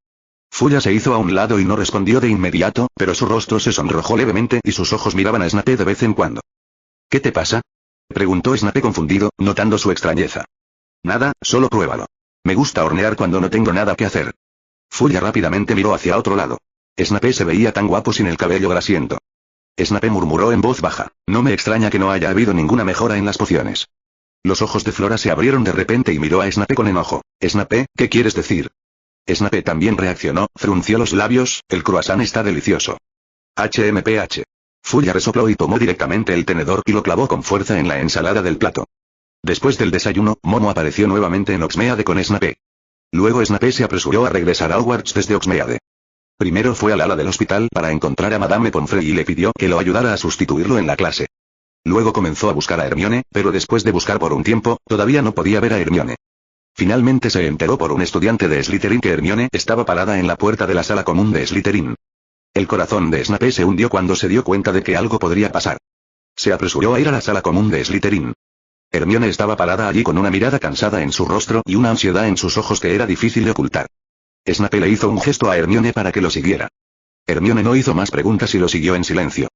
Fulla se hizo a un lado y no respondió de inmediato, pero su rostro se sonrojó levemente y sus ojos miraban a Snape de vez en cuando. ¿Qué te pasa? Preguntó Snape confundido, notando su extrañeza. Nada, solo pruébalo. Me gusta hornear cuando no tengo nada que hacer. Fulla rápidamente miró hacia otro lado. Snape se veía tan guapo sin el cabello grasiento. Snape murmuró en voz baja, no me extraña que no haya habido ninguna mejora en las pociones. Los ojos de Flora se abrieron de repente y miró a Snape con enojo. Snape, ¿qué quieres decir? Snape también reaccionó, frunció los labios, el croissant está delicioso. HMPH. Fulla resopló y tomó directamente el tenedor y lo clavó con fuerza en la ensalada del plato. Después del desayuno, Momo apareció nuevamente en Oxmeade con Snape. Luego Snape se apresuró a regresar a Hogwarts desde Oxmeade. Primero fue al ala del hospital para encontrar a Madame Pomfrey y le pidió que lo ayudara a sustituirlo en la clase. Luego comenzó a buscar a Hermione, pero después de buscar por un tiempo, todavía no podía ver a Hermione. Finalmente se enteró por un estudiante de Slytherin que Hermione estaba parada en la puerta de la sala común de Slytherin. El corazón de Snape se hundió cuando se dio cuenta de que algo podría pasar. Se apresuró a ir a la sala común de Slytherin. Hermione estaba parada allí con una mirada cansada en su rostro y una ansiedad en sus ojos que era difícil de ocultar. Snape le hizo un gesto a Hermione para que lo siguiera. Hermione no hizo más preguntas y lo siguió en silencio.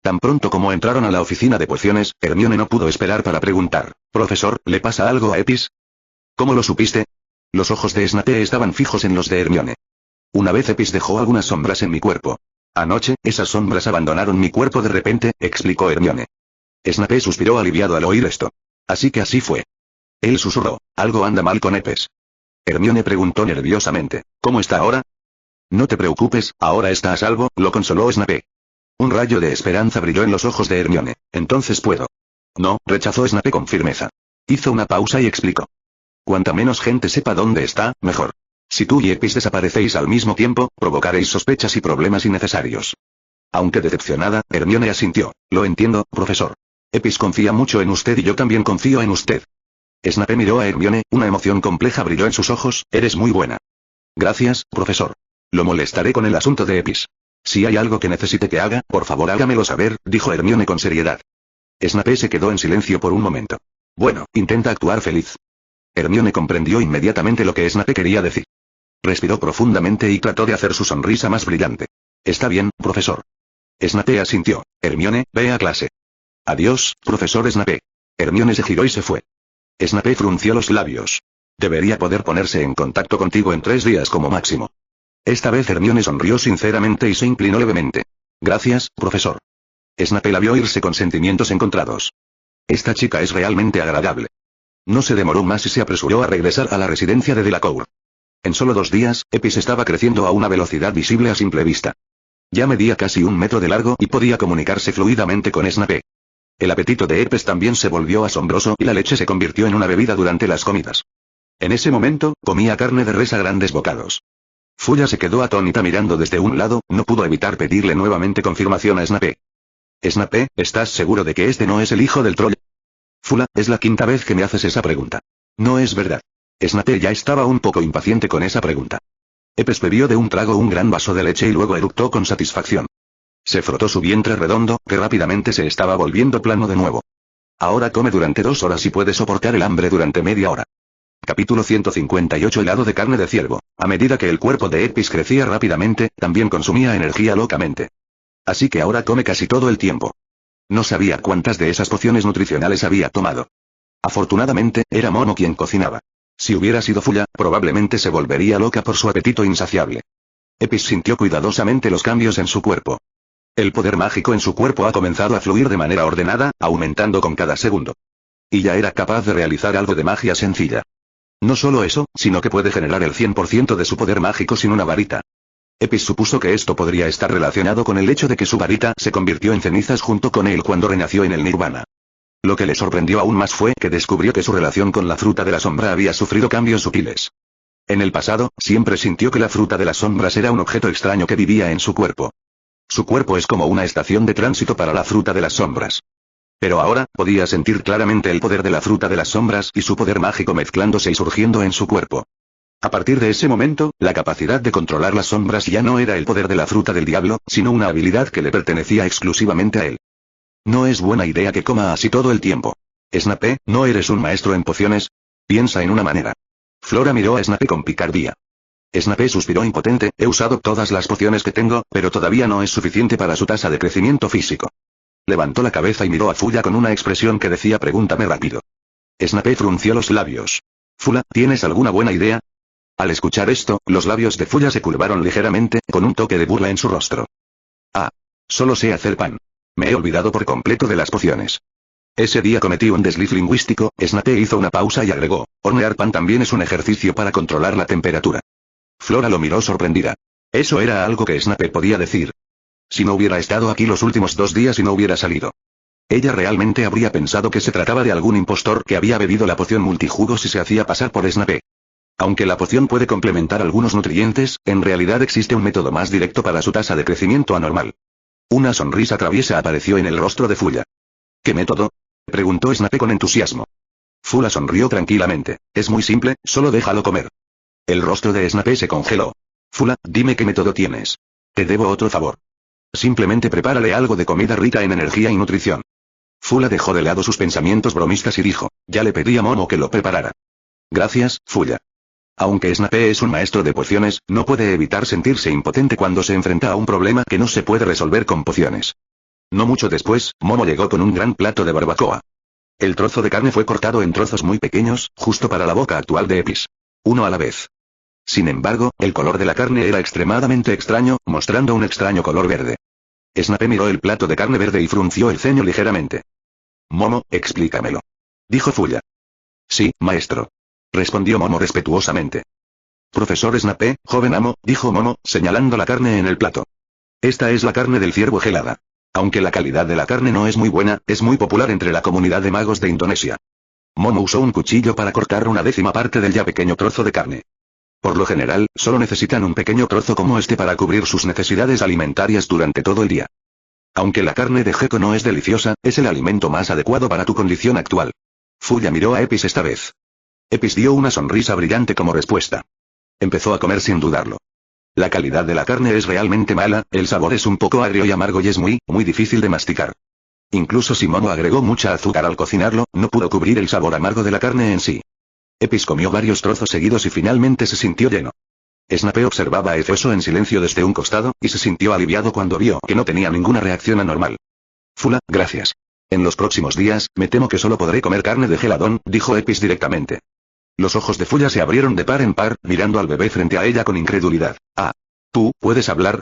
Tan pronto como entraron a la oficina de pociones, Hermione no pudo esperar para preguntar, «Profesor, ¿le pasa algo a Epis?» «¿Cómo lo supiste?» Los ojos de Snape estaban fijos en los de Hermione. Una vez Epis dejó algunas sombras en mi cuerpo. Anoche, esas sombras abandonaron mi cuerpo de repente, explicó Hermione. Snape suspiró aliviado al oír esto. Así que así fue. Él susurró, algo anda mal con Epis. Hermione preguntó nerviosamente, ¿cómo está ahora? No te preocupes, ahora está a salvo, lo consoló Snape. Un rayo de esperanza brilló en los ojos de Hermione. Entonces puedo. No, rechazó Snape con firmeza. Hizo una pausa y explicó. Cuanta menos gente sepa dónde está, mejor. Si tú y Epis desaparecéis al mismo tiempo, provocaréis sospechas y problemas innecesarios. Aunque decepcionada, Hermione asintió. Lo entiendo, profesor. Epis confía mucho en usted y yo también confío en usted. Snape miró a Hermione, una emoción compleja brilló en sus ojos, eres muy buena. Gracias, profesor. Lo molestaré con el asunto de Epis. Si hay algo que necesite que haga, por favor hágamelo saber, dijo Hermione con seriedad. Snape se quedó en silencio por un momento. Bueno, intenta actuar feliz. Hermione comprendió inmediatamente lo que Snape quería decir. Respiró profundamente y trató de hacer su sonrisa más brillante. Está bien, profesor. Snape asintió. Hermione, ve a clase. Adiós, profesor Snape. Hermione se giró y se fue. Snape frunció los labios. Debería poder ponerse en contacto contigo en 3 días como máximo. Esta vez Hermione sonrió sinceramente y se inclinó levemente. Gracias, profesor. Snape la vio irse con sentimientos encontrados. Esta chica es realmente agradable. No se demoró más y se apresuró a regresar a la residencia de Delacour. En solo 2 días, Epis estaba creciendo a una velocidad visible a simple vista. Ya medía casi 1 metro de largo y podía comunicarse fluidamente con Snape. El apetito de Epis también se volvió asombroso y la leche se convirtió en una bebida durante las comidas. En ese momento, comía carne de res a grandes bocados. Fulla se quedó atónita mirando desde un lado, no pudo evitar pedirle nuevamente confirmación a Snape. Snape, ¿estás seguro de que este no es el hijo del troll? Fulla, es la 5ª vez que me haces esa pregunta. No es verdad. Snape ya estaba un poco impaciente con esa pregunta. Epis bebió de un trago un gran vaso de leche y luego eructó con satisfacción. Se frotó su vientre redondo, que rápidamente se estaba volviendo plano de nuevo. Ahora come durante 2 horas y puede soportar el hambre durante media hora. Capítulo 158 Helado de carne de ciervo. A medida que el cuerpo de Epis crecía rápidamente, también consumía energía locamente. Así que ahora come casi todo el tiempo. No sabía cuántas de esas pociones nutricionales había tomado. Afortunadamente, era Momo quien cocinaba. Si hubiera sido Fulla, probablemente se volvería loca por su apetito insaciable. Epis sintió cuidadosamente los cambios en su cuerpo. El poder mágico en su cuerpo ha comenzado a fluir de manera ordenada, aumentando con cada segundo. Y ya era capaz de realizar algo de magia sencilla. No solo eso, sino que puede generar el 100% de su poder mágico sin una varita. Epis supuso que esto podría estar relacionado con el hecho de que su varita se convirtió en cenizas junto con él cuando renació en el Nirvana. Lo que le sorprendió aún más fue que descubrió que su relación con la fruta de la sombra había sufrido cambios sutiles. En el pasado, siempre sintió que la fruta de las sombras era un objeto extraño que vivía en su cuerpo. Su cuerpo es como una estación de tránsito para la fruta de las sombras. Pero ahora, podía sentir claramente el poder de la fruta de las sombras y su poder mágico mezclándose y surgiendo en su cuerpo. A partir de ese momento, la capacidad de controlar las sombras ya no era el poder de la fruta del diablo, sino una habilidad que le pertenecía exclusivamente a él. No es buena idea que coma así todo el tiempo. Snape, ¿no eres un maestro en pociones? Piensa en una manera. Flora miró a Snape con picardía. Snape suspiró impotente, he usado todas las pociones que tengo, pero todavía no es suficiente para su tasa de crecimiento físico. Levantó la cabeza y miró a Fulla con una expresión que decía pregúntame rápido. Snape frunció los labios. Fulla, ¿tienes alguna buena idea? Al escuchar esto, los labios de Fulla se curvaron ligeramente, con un toque de burla en su rostro. Ah. Solo sé hacer pan. Me he olvidado por completo de las pociones. Ese día cometí un desliz lingüístico, Snape hizo una pausa y agregó, hornear pan también es un ejercicio para controlar la temperatura. Flora lo miró sorprendida. Eso era algo que Snape podía decir. Si no hubiera estado aquí los últimos 2 días y no hubiera salido. Ella realmente habría pensado que se trataba de algún impostor que había bebido la poción multijugos y se hacía pasar por Snape. Aunque la poción puede complementar algunos nutrientes, en realidad existe un método más directo para su tasa de crecimiento anormal. Una sonrisa traviesa apareció en el rostro de Fulla. ¿Qué método? Preguntó Snape con entusiasmo. Fulla sonrió tranquilamente. Es muy simple, solo déjalo comer. El rostro de Snape se congeló. Fulla, dime qué método tienes. Te debo otro favor. Simplemente prepárale algo de comida rica en energía y nutrición. Fulla dejó de lado sus pensamientos bromistas y dijo, ya le pedí a Momo que lo preparara. Gracias, Fulla. Aunque Snape es un maestro de pociones, no puede evitar sentirse impotente cuando se enfrenta a un problema que no se puede resolver con pociones. No mucho después, Momo llegó con un gran plato de barbacoa. El trozo de carne fue cortado en trozos muy pequeños, justo para la boca actual de Epis. Uno a la vez. Sin embargo, el color de la carne era extremadamente extraño, mostrando un extraño color verde. Snape miró el plato de carne verde y frunció el ceño ligeramente. Momo, explícamelo. Dijo Fulla. Sí, maestro. Respondió Momo respetuosamente. Profesor Snape, joven amo, dijo Momo, señalando la carne en el plato. Esta es la carne del ciervo gelada. Aunque la calidad de la carne no es muy buena, es muy popular entre la comunidad de magos de Indonesia. Momo usó un cuchillo para cortar una décima parte del ya pequeño trozo de carne. Por lo general, solo necesitan un pequeño trozo como este para cubrir sus necesidades alimentarias durante todo el día. Aunque la carne de gecko no es deliciosa, es el alimento más adecuado para tu condición actual. Fulla miró a Epis esta vez. Epis dio una sonrisa brillante como respuesta. Empezó a comer sin dudarlo. La calidad de la carne es realmente mala, el sabor es un poco agrio y amargo y es muy difícil de masticar. Incluso si Momo agregó mucha azúcar al cocinarlo, no pudo cubrir el sabor amargo de la carne en sí. Epis comió varios trozos seguidos y finalmente se sintió lleno. Snape observaba a Efeso en silencio desde un costado, y se sintió aliviado cuando vio que no tenía ninguna reacción anormal. Fulla, gracias. En los próximos días, me temo que solo podré comer carne de geladón, dijo Epis directamente. Los ojos de Fulla se abrieron de par en par, mirando al bebé frente a ella con incredulidad. Ah. ¿Tú, puedes hablar?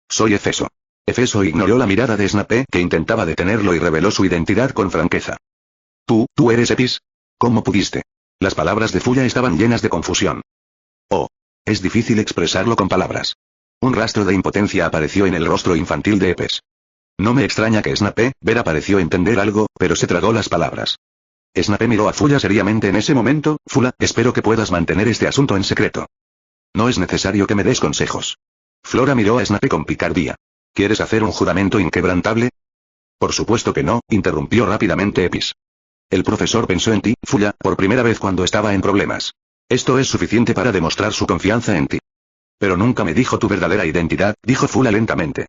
Soy Efeso. Efeso ignoró la mirada de Snape, que intentaba detenerlo y reveló su identidad con franqueza. ¿Tú eres Epis? ¿Cómo pudiste? Las palabras de Fulla estaban llenas de confusión. Oh. Es difícil expresarlo con palabras. Un rastro de impotencia apareció en el rostro infantil de Epis. No me extraña que Snape, Vera pareció entender algo, pero se tragó las palabras. Snape miró a Fulla seriamente en ese momento. Fulla, espero que puedas mantener este asunto en secreto. No es necesario que me des consejos. Flora miró a Snape con picardía. ¿Quieres hacer un juramento inquebrantable? Por supuesto que no, interrumpió rápidamente Epis. El profesor pensó en ti, Fulla, por primera vez cuando estaba en problemas. Esto es suficiente para demostrar su confianza en ti. Pero nunca me dijo tu verdadera identidad, dijo Fulla lentamente.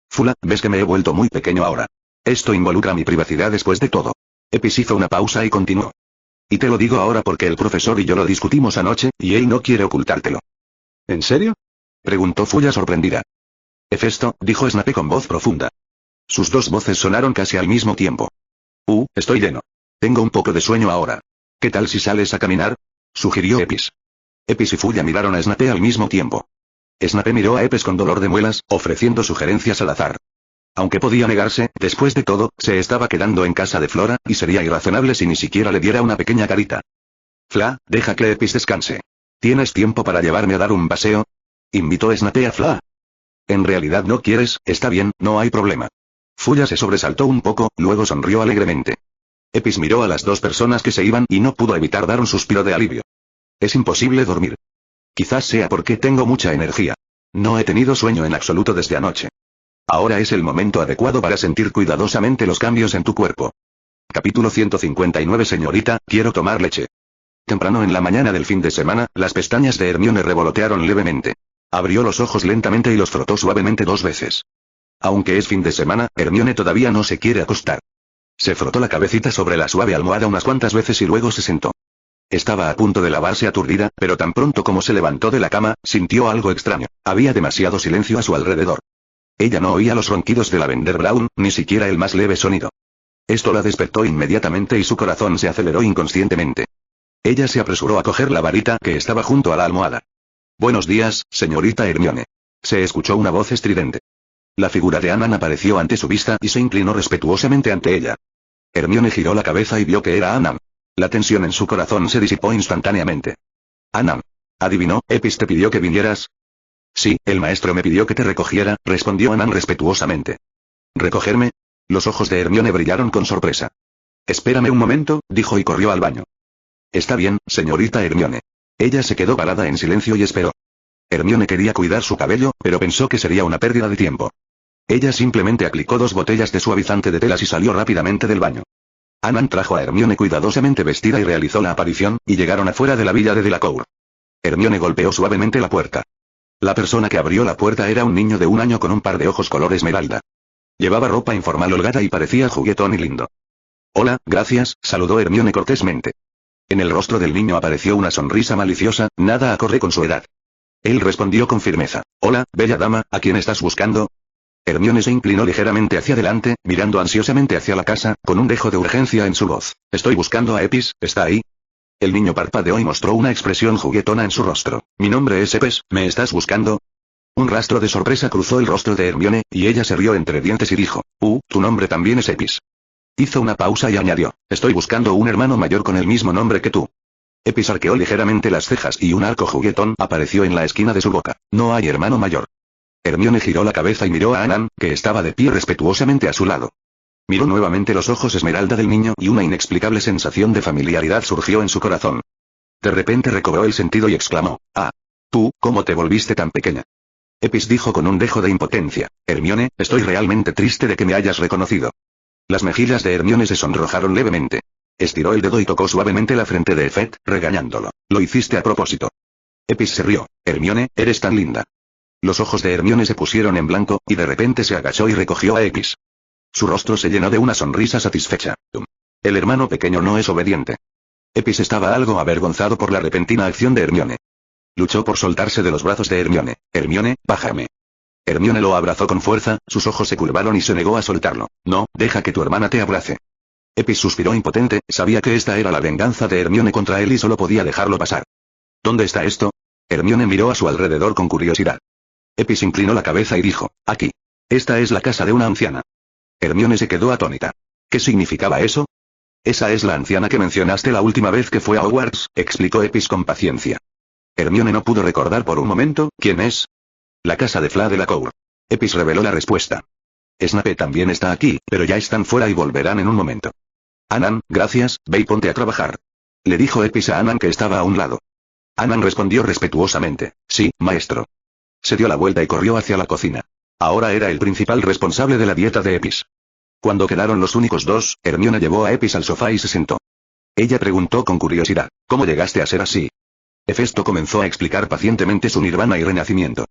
Fulla, ves que me he vuelto muy pequeño ahora. Esto involucra mi privacidad después de todo. Epis hizo una pausa y continuó. Y te lo digo ahora porque el profesor y yo lo discutimos anoche, y él no quiere ocultártelo. ¿En serio? Preguntó Fulla sorprendida. Hefesto, dijo Snape con voz profunda. Sus dos voces sonaron casi al mismo tiempo. Estoy lleno. Tengo un poco de sueño ahora. ¿Qué tal si sales a caminar? Sugirió Epis. Epis y Fulla miraron a Snape al mismo tiempo. Snape miró a Epis con dolor de muelas, ofreciendo sugerencias al azar. Aunque podía negarse, después de todo, se estaba quedando en casa de Flora, y sería irrazonable si ni siquiera le diera una pequeña carita. Fla, deja que Epis descanse. ¿Tienes tiempo para llevarme a dar un paseo? Invitó Snape a Fla. En realidad no quieres, está bien, no hay problema. Fulla se sobresaltó un poco, luego sonrió alegremente. Epis miró a las dos personas que se iban y no pudo evitar dar un suspiro de alivio. Es imposible dormir. Quizás sea porque tengo mucha energía. No he tenido sueño en absoluto desde anoche. Ahora es el momento adecuado para sentir cuidadosamente los cambios en tu cuerpo. Capítulo 159. Señorita, quiero tomar leche. Temprano en la mañana del fin de semana, las pestañas de Hermione revolotearon levemente. Abrió los ojos lentamente y los frotó suavemente 2 veces. Aunque es fin de semana, Hermione todavía no se quiere acostar. Se frotó la cabecita sobre la suave almohada unas cuantas veces y luego se sentó. Estaba a punto de lavarse aturdida, pero tan pronto como se levantó de la cama, sintió algo extraño. Había demasiado silencio a su alrededor. Ella no oía los ronquidos de Lavender Brown, ni siquiera el más leve sonido. Esto la despertó inmediatamente y su corazón se aceleró inconscientemente. Ella se apresuró a coger la varita que estaba junto a la almohada. Buenos días, señorita Hermione. Se escuchó una voz estridente. La figura de Anan apareció ante su vista y se inclinó respetuosamente ante ella. Hermione giró la cabeza y vio que era Anan. La tensión en su corazón se disipó instantáneamente. Anan. ¿Adivinó? ¿Epis te pidió que vinieras? Sí, el maestro me pidió que te recogiera, respondió Anan respetuosamente. ¿Recogerme? Los ojos de Hermione brillaron con sorpresa. Espérame un momento, dijo y corrió al baño. Está bien, señorita Hermione. Ella se quedó parada en silencio y esperó. Hermione quería cuidar su cabello, pero pensó que sería una pérdida de tiempo. Ella simplemente aplicó 2 botellas de suavizante de telas y salió rápidamente del baño. Anan trajo a Hermione cuidadosamente vestida y realizó la aparición, y llegaron afuera de la villa de Delacour. Hermione golpeó suavemente la puerta. La persona que abrió la puerta era un niño de 1 año con un par de ojos color esmeralda. Llevaba ropa informal holgada y parecía juguetón y lindo. Hola, gracias, saludó Hermione cortésmente. En el rostro del niño apareció una sonrisa maliciosa, nada acorde con su edad. Él respondió con firmeza. Hola, bella dama, ¿a quién estás buscando? Hermione se inclinó ligeramente hacia adelante, mirando ansiosamente hacia la casa, con un dejo de urgencia en su voz. Estoy buscando a Epis, ¿está ahí? El niño parpadeó y mostró una expresión juguetona en su rostro. Mi nombre es Epis, ¿me estás buscando? Un rastro de sorpresa cruzó el rostro de Hermione, y ella se rió entre dientes y dijo, tu nombre también es Epis. Hizo una pausa y añadió, estoy buscando un hermano mayor con el mismo nombre que tú. Epis arqueó ligeramente las cejas y un arco juguetón apareció en la esquina de su boca. No hay hermano mayor. Hermione giró la cabeza y miró a Anan, que estaba de pie respetuosamente a su lado. Miró nuevamente los ojos esmeralda del niño y una inexplicable sensación de familiaridad surgió en su corazón. De repente recobró el sentido y exclamó, ¿tú, cómo te volviste tan pequeña? Epis dijo con un dejo de impotencia, Hermione, estoy realmente triste de que me hayas reconocido. Las mejillas de Hermione se sonrojaron levemente. Estiró el dedo y tocó suavemente la frente de Effet, regañándolo. Lo hiciste a propósito. Epis se rió. Hermione, eres tan linda. Los ojos de Hermione se pusieron en blanco, y de repente se agachó y recogió a Epis. Su rostro se llenó de una sonrisa satisfecha. El hermano pequeño no es obediente. Epis estaba algo avergonzado por la repentina acción de Hermione. Luchó por soltarse de los brazos de Hermione. Hermione, bájame. Hermione lo abrazó con fuerza, sus ojos se curvaron y se negó a soltarlo. No, deja que tu hermana te abrace. Epis suspiró impotente, sabía que esta era la venganza de Hermione contra él y solo podía dejarlo pasar. ¿Dónde está esto? Hermione miró a su alrededor con curiosidad. Epis inclinó la cabeza y dijo, aquí. Esta es la casa de una anciana. Hermione se quedó atónita. ¿Qué significaba eso? Esa es la anciana que mencionaste la última vez que fue a Hogwarts, explicó Epis con paciencia. Hermione no pudo recordar por un momento, ¿quién es? La casa de Fla de la Cour. Epis reveló la respuesta. Snape también está aquí, pero ya están fuera y volverán en un momento. Anan, gracias, ve y ponte a trabajar. Le dijo Epis a Anan que estaba a un lado. Anan respondió respetuosamente, sí, maestro. Se dio la vuelta y corrió hacia la cocina. Ahora era el principal responsable de la dieta de Epis. Cuando quedaron los únicos dos, Hermione llevó a Epis al sofá y se sentó. Ella preguntó con curiosidad, ¿cómo llegaste a ser así? Hefesto comenzó a explicar pacientemente su nirvana y renacimiento.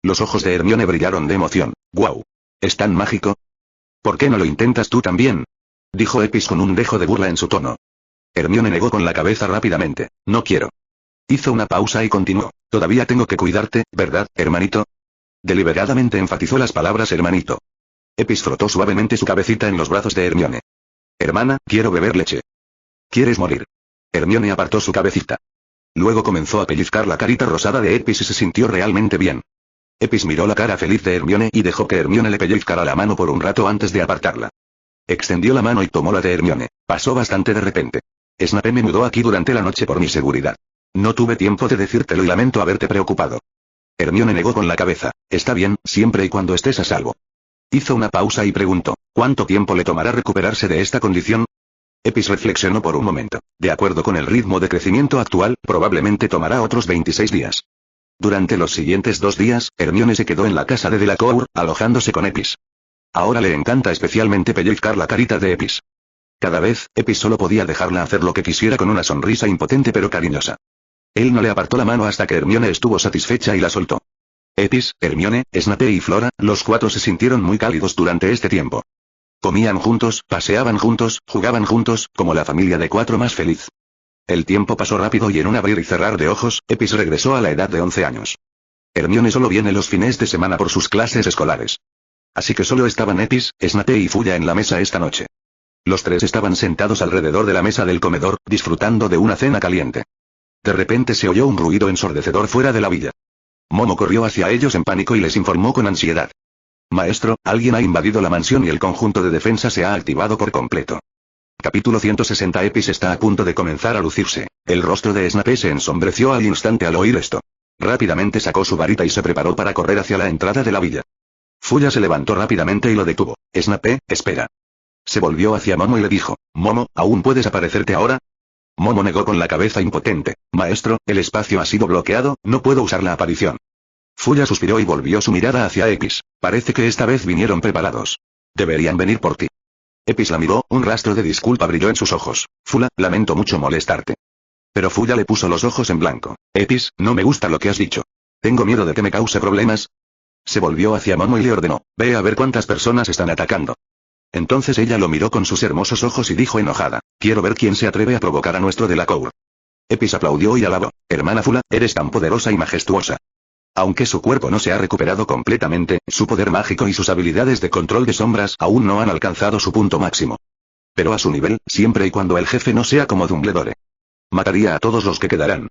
Los ojos de Hermione brillaron de emoción. ¡Guau! ¿Es tan mágico? ¿Por qué no lo intentas tú también? Dijo Epis con un dejo de burla en su tono. Hermione negó con la cabeza rápidamente. No quiero. Hizo una pausa y continuó. Todavía tengo que cuidarte, ¿verdad, hermanito? Deliberadamente enfatizó las palabras hermanito. Epis frotó suavemente su cabecita en los brazos de Hermione. Hermana, quiero beber leche. ¿Quieres morir? Hermione apartó su cabecita. Luego comenzó a pellizcar la carita rosada de Epis y se sintió realmente bien. Epis miró la cara feliz de Hermione y dejó que Hermione le pellizcara la mano por un rato antes de apartarla. Extendió la mano y tomó la de Hermione. Pasó bastante de repente. Snape me mudó aquí durante la noche por mi seguridad. No tuve tiempo de decírtelo y lamento haberte preocupado. Hermione negó con la cabeza. Está bien, siempre y cuando estés a salvo. Hizo una pausa y preguntó, ¿cuánto tiempo le tomará recuperarse de esta condición? Epis reflexionó por un momento. De acuerdo con el ritmo de crecimiento actual, probablemente tomará otros 26 días. Durante los siguientes 2 días, Hermione se quedó en la casa de Delacour, alojándose con Epis. Ahora le encanta especialmente pellizcar la carita de Epis. Cada vez, Epis solo podía dejarla hacer lo que quisiera con una sonrisa impotente pero cariñosa. Él no le apartó la mano hasta que Hermione estuvo satisfecha y la soltó. Epis, Hermione, Snape y Flora, los 4 se sintieron muy cálidos durante este tiempo. Comían juntos, paseaban juntos, jugaban juntos, como la familia de 4 más feliz. El tiempo pasó rápido y en un abrir y cerrar de ojos, Epis regresó a la edad de 11 años. Hermione solo viene los fines de semana por sus clases escolares. Así que solo estaban Epis, Snape y Fuya en la mesa esta noche. Los 3 estaban sentados alrededor de la mesa del comedor, disfrutando de una cena caliente. De repente se oyó un ruido ensordecedor fuera de la villa. Momo corrió hacia ellos en pánico y les informó con ansiedad. Maestro, alguien ha invadido la mansión y el conjunto de defensa se ha activado por completo. Capítulo 160. Epis está a punto de comenzar a lucirse. El rostro de Snape se ensombreció al instante al oír esto. Rápidamente sacó su varita y se preparó para correr hacia la entrada de la villa. Fuya se levantó rápidamente y lo detuvo. Snape, espera. Se volvió hacia Momo y le dijo, Momo, ¿aún puedes aparecerte ahora? Momo negó con la cabeza impotente. Maestro, el espacio ha sido bloqueado, no puedo usar la aparición. Fuya suspiró y volvió su mirada hacia Epis. Parece que esta vez vinieron preparados. Deberían venir por ti. Epis la miró, un rastro de disculpa brilló en sus ojos. Fula, lamento mucho molestarte. Pero Fuya le puso los ojos en blanco. Epis, no me gusta lo que has dicho. Tengo miedo de que me cause problemas. Se volvió hacia Momo y le ordenó, ve a ver cuántas personas están atacando. Entonces ella lo miró con sus hermosos ojos y dijo enojada, quiero ver quién se atreve a provocar a nuestro Delacour. Epis aplaudió y alabó, hermana Fula, eres tan poderosa y majestuosa. Aunque su cuerpo no se ha recuperado completamente, su poder mágico y sus habilidades de control de sombras aún no han alcanzado su punto máximo. Pero a su nivel, siempre y cuando el jefe no sea como Dumbledore. Mataría a todos los que quedarán.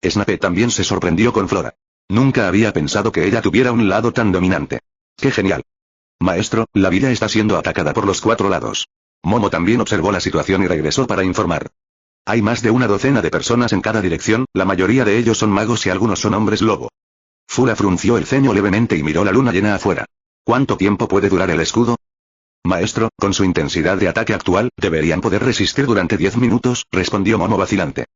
Snape también se sorprendió con Flora. Nunca había pensado que ella tuviera un lado tan dominante. ¡Qué genial! Maestro, la villa está siendo atacada por los 4 lados. Momo también observó la situación y regresó para informar. Hay más de una docena de personas en cada dirección, la mayoría de ellos son magos y algunos son hombres lobo. Fula frunció el ceño levemente y miró la luna llena afuera. ¿Cuánto tiempo puede durar el escudo? Maestro, con su intensidad de ataque actual, deberían poder resistir durante 10 minutos, respondió Momo vacilante.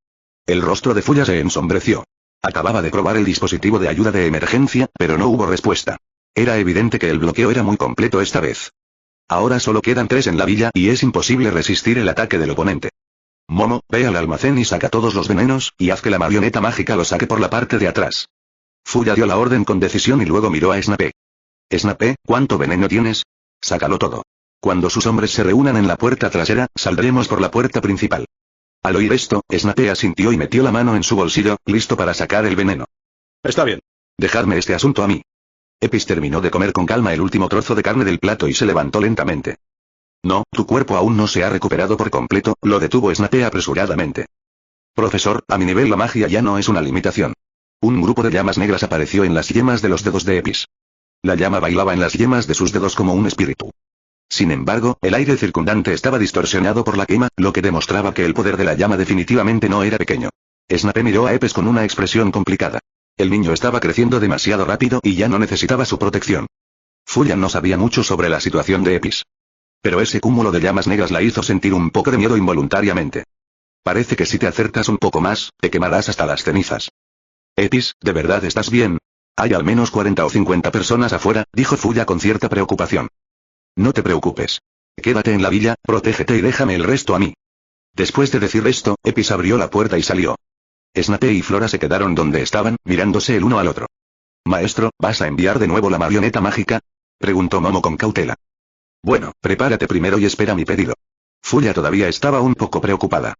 El rostro de Fulla se ensombreció. Acababa de probar el dispositivo de ayuda de emergencia, pero no hubo respuesta. Era evidente que el bloqueo era muy completo esta vez. Ahora solo quedan 3 en la villa y es imposible resistir el ataque del oponente. Momo, ve al almacén y saca todos los venenos, y haz que la marioneta mágica lo saque por la parte de atrás. Fulla dio la orden con decisión y luego miró a Snape. Snape, ¿cuánto veneno tienes? Sácalo todo. Cuando sus hombres se reúnan en la puerta trasera, saldremos por la puerta principal. Al oír esto, Snape asintió y metió la mano en su bolsillo, listo para sacar el veneno. Está bien. Dejadme este asunto a mí. Epis terminó de comer con calma el último trozo de carne del plato y se levantó lentamente. No, tu cuerpo aún no se ha recuperado por completo, lo detuvo Snape apresuradamente. Profesor, a mi nivel la magia ya no es una limitación. Un grupo de llamas negras apareció en las yemas de los dedos de Epis. La llama bailaba en las yemas de sus dedos como un espíritu. Sin embargo, el aire circundante estaba distorsionado por la quema, lo que demostraba que el poder de la llama definitivamente no era pequeño. Snape miró a Epis con una expresión complicada. El niño estaba creciendo demasiado rápido y ya no necesitaba su protección. Fulla no sabía mucho sobre la situación de Epis. Pero ese cúmulo de llamas negras la hizo sentir un poco de miedo involuntariamente. Parece que si te acercas un poco más, te quemarás hasta las cenizas. Epis, ¿de verdad estás bien? Hay al menos 40 o 50 personas afuera, dijo Fulla con cierta preocupación. No te preocupes. Quédate en la villa, protégete y déjame el resto a mí. Después de decir esto, Epis abrió la puerta y salió. Snape y Flora se quedaron donde estaban, mirándose el uno al otro. Maestro, ¿vas a enviar de nuevo la marioneta mágica? Preguntó Momo con cautela. Bueno, prepárate primero y espera mi pedido. Fulla todavía estaba un poco preocupada.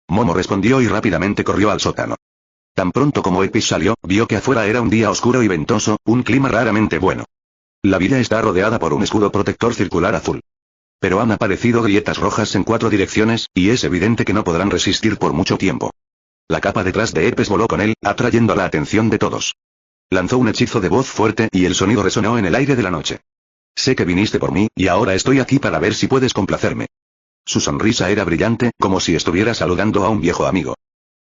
Momo respondió y rápidamente corrió al sótano. Tan pronto como Epis salió, vio que afuera era un día oscuro y ventoso, un clima raramente bueno. La villa está rodeada por un escudo protector circular azul. Pero han aparecido grietas rojas en 4 direcciones, y es evidente que no podrán resistir por mucho tiempo. La capa detrás de Epis voló con él, atrayendo la atención de todos. Lanzó un hechizo de voz fuerte y el sonido resonó en el aire de la noche. Sé que viniste por mí, y ahora estoy aquí para ver si puedes complacerme. Su sonrisa era brillante, como si estuviera saludando a un viejo amigo.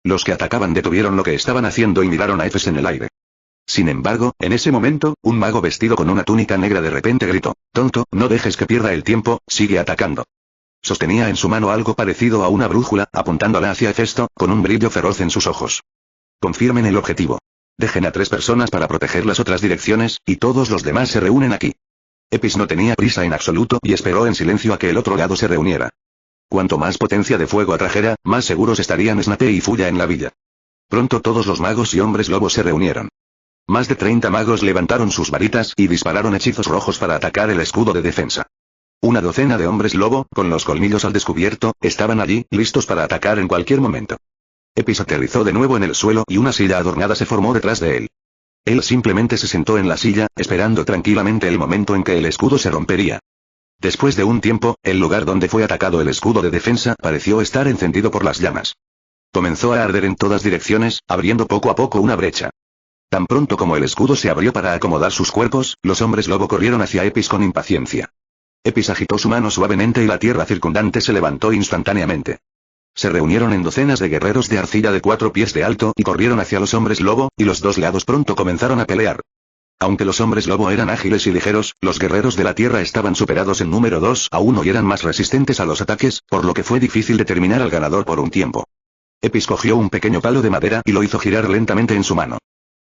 Los que atacaban detuvieron lo que estaban haciendo y miraron a Epis en el aire. Sin embargo, en ese momento, un mago vestido con una túnica negra de repente gritó: «Tonto, no dejes que pierda el tiempo, sigue atacando». Sostenía en su mano algo parecido a una brújula, apuntándola hacia Hefesto, con un brillo feroz en sus ojos. «Confirmen el objetivo. Dejen a 3 personas para proteger las otras direcciones, y todos los demás se reúnen aquí». Epis no tenía prisa en absoluto y esperó en silencio a que el otro lado se reuniera. Cuanto más potencia de fuego atrajera, más seguros estarían Snape y Fulla en la villa. Pronto todos los magos y hombres lobos se reunieron. Más de 30 magos levantaron sus varitas y dispararon hechizos rojos para atacar el escudo de defensa. Una docena de hombres lobo, con los colmillos al descubierto, estaban allí, listos para atacar en cualquier momento. Epis aterrizó de nuevo en el suelo y una silla adornada se formó detrás de él. Él simplemente se sentó en la silla, esperando tranquilamente el momento en que el escudo se rompería. Después de un tiempo, el lugar donde fue atacado el escudo de defensa pareció estar encendido por las llamas. Comenzó a arder en todas direcciones, abriendo poco a poco una brecha. Tan pronto como el escudo se abrió para acomodar sus cuerpos, los hombres lobo corrieron hacia Epis con impaciencia. Epis agitó su mano suavemente y la tierra circundante se levantó instantáneamente. Se reunieron en docenas de guerreros de arcilla de 4 pies de alto y corrieron hacia los hombres lobo, y los 2 lados pronto comenzaron a pelear. Aunque los hombres lobo eran ágiles y ligeros, los guerreros de la tierra estaban superados en número 2 a 1 y eran más resistentes a los ataques, por lo que fue difícil determinar al ganador por un tiempo. Epis cogió un pequeño palo de madera y lo hizo girar lentamente en su mano.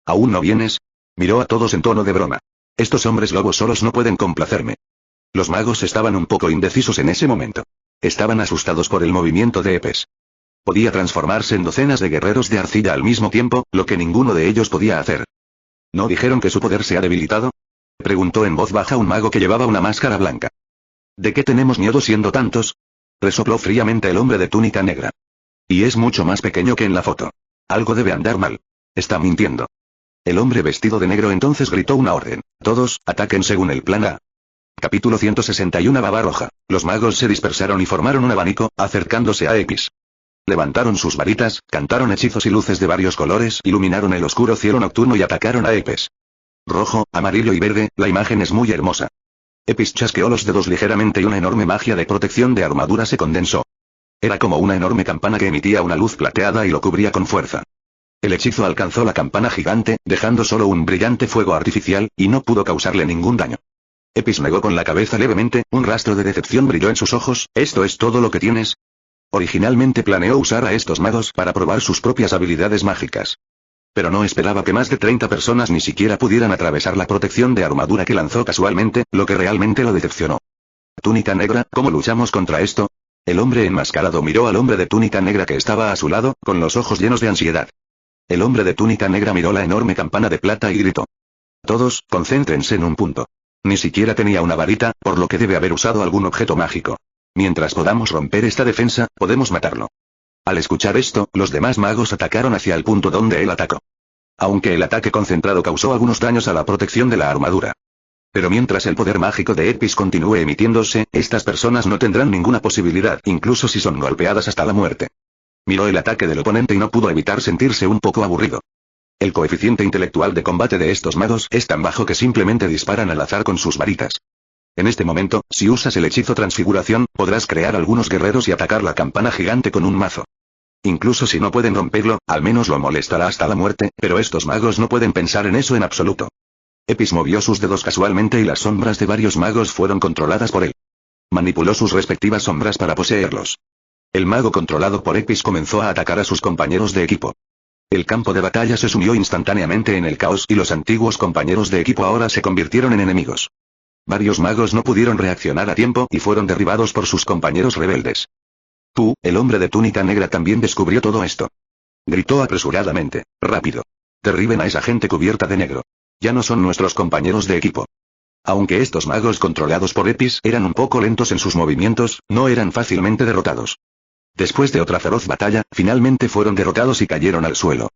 ¿Aún no vienes? Miró a todos en tono de broma. Estos hombres lobos solos no pueden complacerme. Los magos estaban un poco indecisos en ese momento. Estaban asustados por el movimiento de Epis. Podía transformarse en docenas de guerreros de arcilla al mismo tiempo, lo que ninguno de ellos podía hacer. ¿No dijeron que su poder se ha debilitado?, preguntó en voz baja un mago que llevaba una máscara blanca. ¿De qué tenemos miedo siendo tantos?, resopló fríamente el hombre de túnica negra. Y es mucho más pequeño que en la foto. Algo debe andar mal. Está mintiendo. El hombre vestido de negro entonces gritó una orden: «Todos, ataquen según el plan A». Capítulo 161. Baba roja. Los magos se dispersaron y formaron un abanico, acercándose a Epis. Levantaron sus varitas, cantaron hechizos y luces de varios colores, iluminaron el oscuro cielo nocturno y atacaron a Epis. Rojo, amarillo y verde, la imagen es muy hermosa. Epis chasqueó los dedos ligeramente y una enorme magia de protección de armadura se condensó. Era como una enorme campana que emitía una luz plateada y lo cubría con fuerza. El hechizo alcanzó la campana gigante, dejando solo un brillante fuego artificial, y no pudo causarle ningún daño. Epis negó con la cabeza levemente, un rastro de decepción brilló en sus ojos. ¿Esto es todo lo que tienes? Originalmente planeó usar a estos magos para probar sus propias habilidades mágicas. Pero no esperaba que más de 30 personas ni siquiera pudieran atravesar la protección de armadura que lanzó casualmente, lo que realmente lo decepcionó. Túnica negra, ¿cómo luchamos contra esto? El hombre enmascarado miró al hombre de túnica negra que estaba a su lado, con los ojos llenos de ansiedad. El hombre de túnica negra miró la enorme campana de plata y gritó. Todos, concéntrense en un punto. Ni siquiera tenía una varita, por lo que debe haber usado algún objeto mágico. Mientras podamos romper esta defensa, podemos matarlo. Al escuchar esto, los demás magos atacaron hacia el punto donde él atacó. Aunque el ataque concentrado causó algunos daños a la protección de la armadura. Pero mientras el poder mágico de Epis continúe emitiéndose, estas personas no tendrán ninguna posibilidad, incluso si son golpeadas hasta la muerte. Miró el ataque del oponente y no pudo evitar sentirse un poco aburrido. El coeficiente intelectual de combate de estos magos es tan bajo que simplemente disparan al azar con sus varitas. En este momento, si usas el hechizo transfiguración, podrás crear algunos guerreros y atacar la campana gigante con un mazo. Incluso si no pueden romperlo, al menos lo molestará hasta la muerte, pero estos magos no pueden pensar en eso en absoluto. Epis movió sus dedos casualmente y las sombras de varios magos fueron controladas por él. Manipuló sus respectivas sombras para poseerlos. El mago controlado por Epis comenzó a atacar a sus compañeros de equipo. El campo de batalla se sumió instantáneamente en el caos y los antiguos compañeros de equipo ahora se convirtieron en enemigos. Varios magos no pudieron reaccionar a tiempo y fueron derribados por sus compañeros rebeldes. Tú, el hombre de túnica negra también descubrió todo esto. Gritó apresuradamente. Rápido. Derriben a esa gente cubierta de negro. Ya no son nuestros compañeros de equipo. Aunque estos magos controlados por Epis eran un poco lentos en sus movimientos, no eran fácilmente derrotados. Después de otra feroz batalla, finalmente fueron derrotados y cayeron al suelo.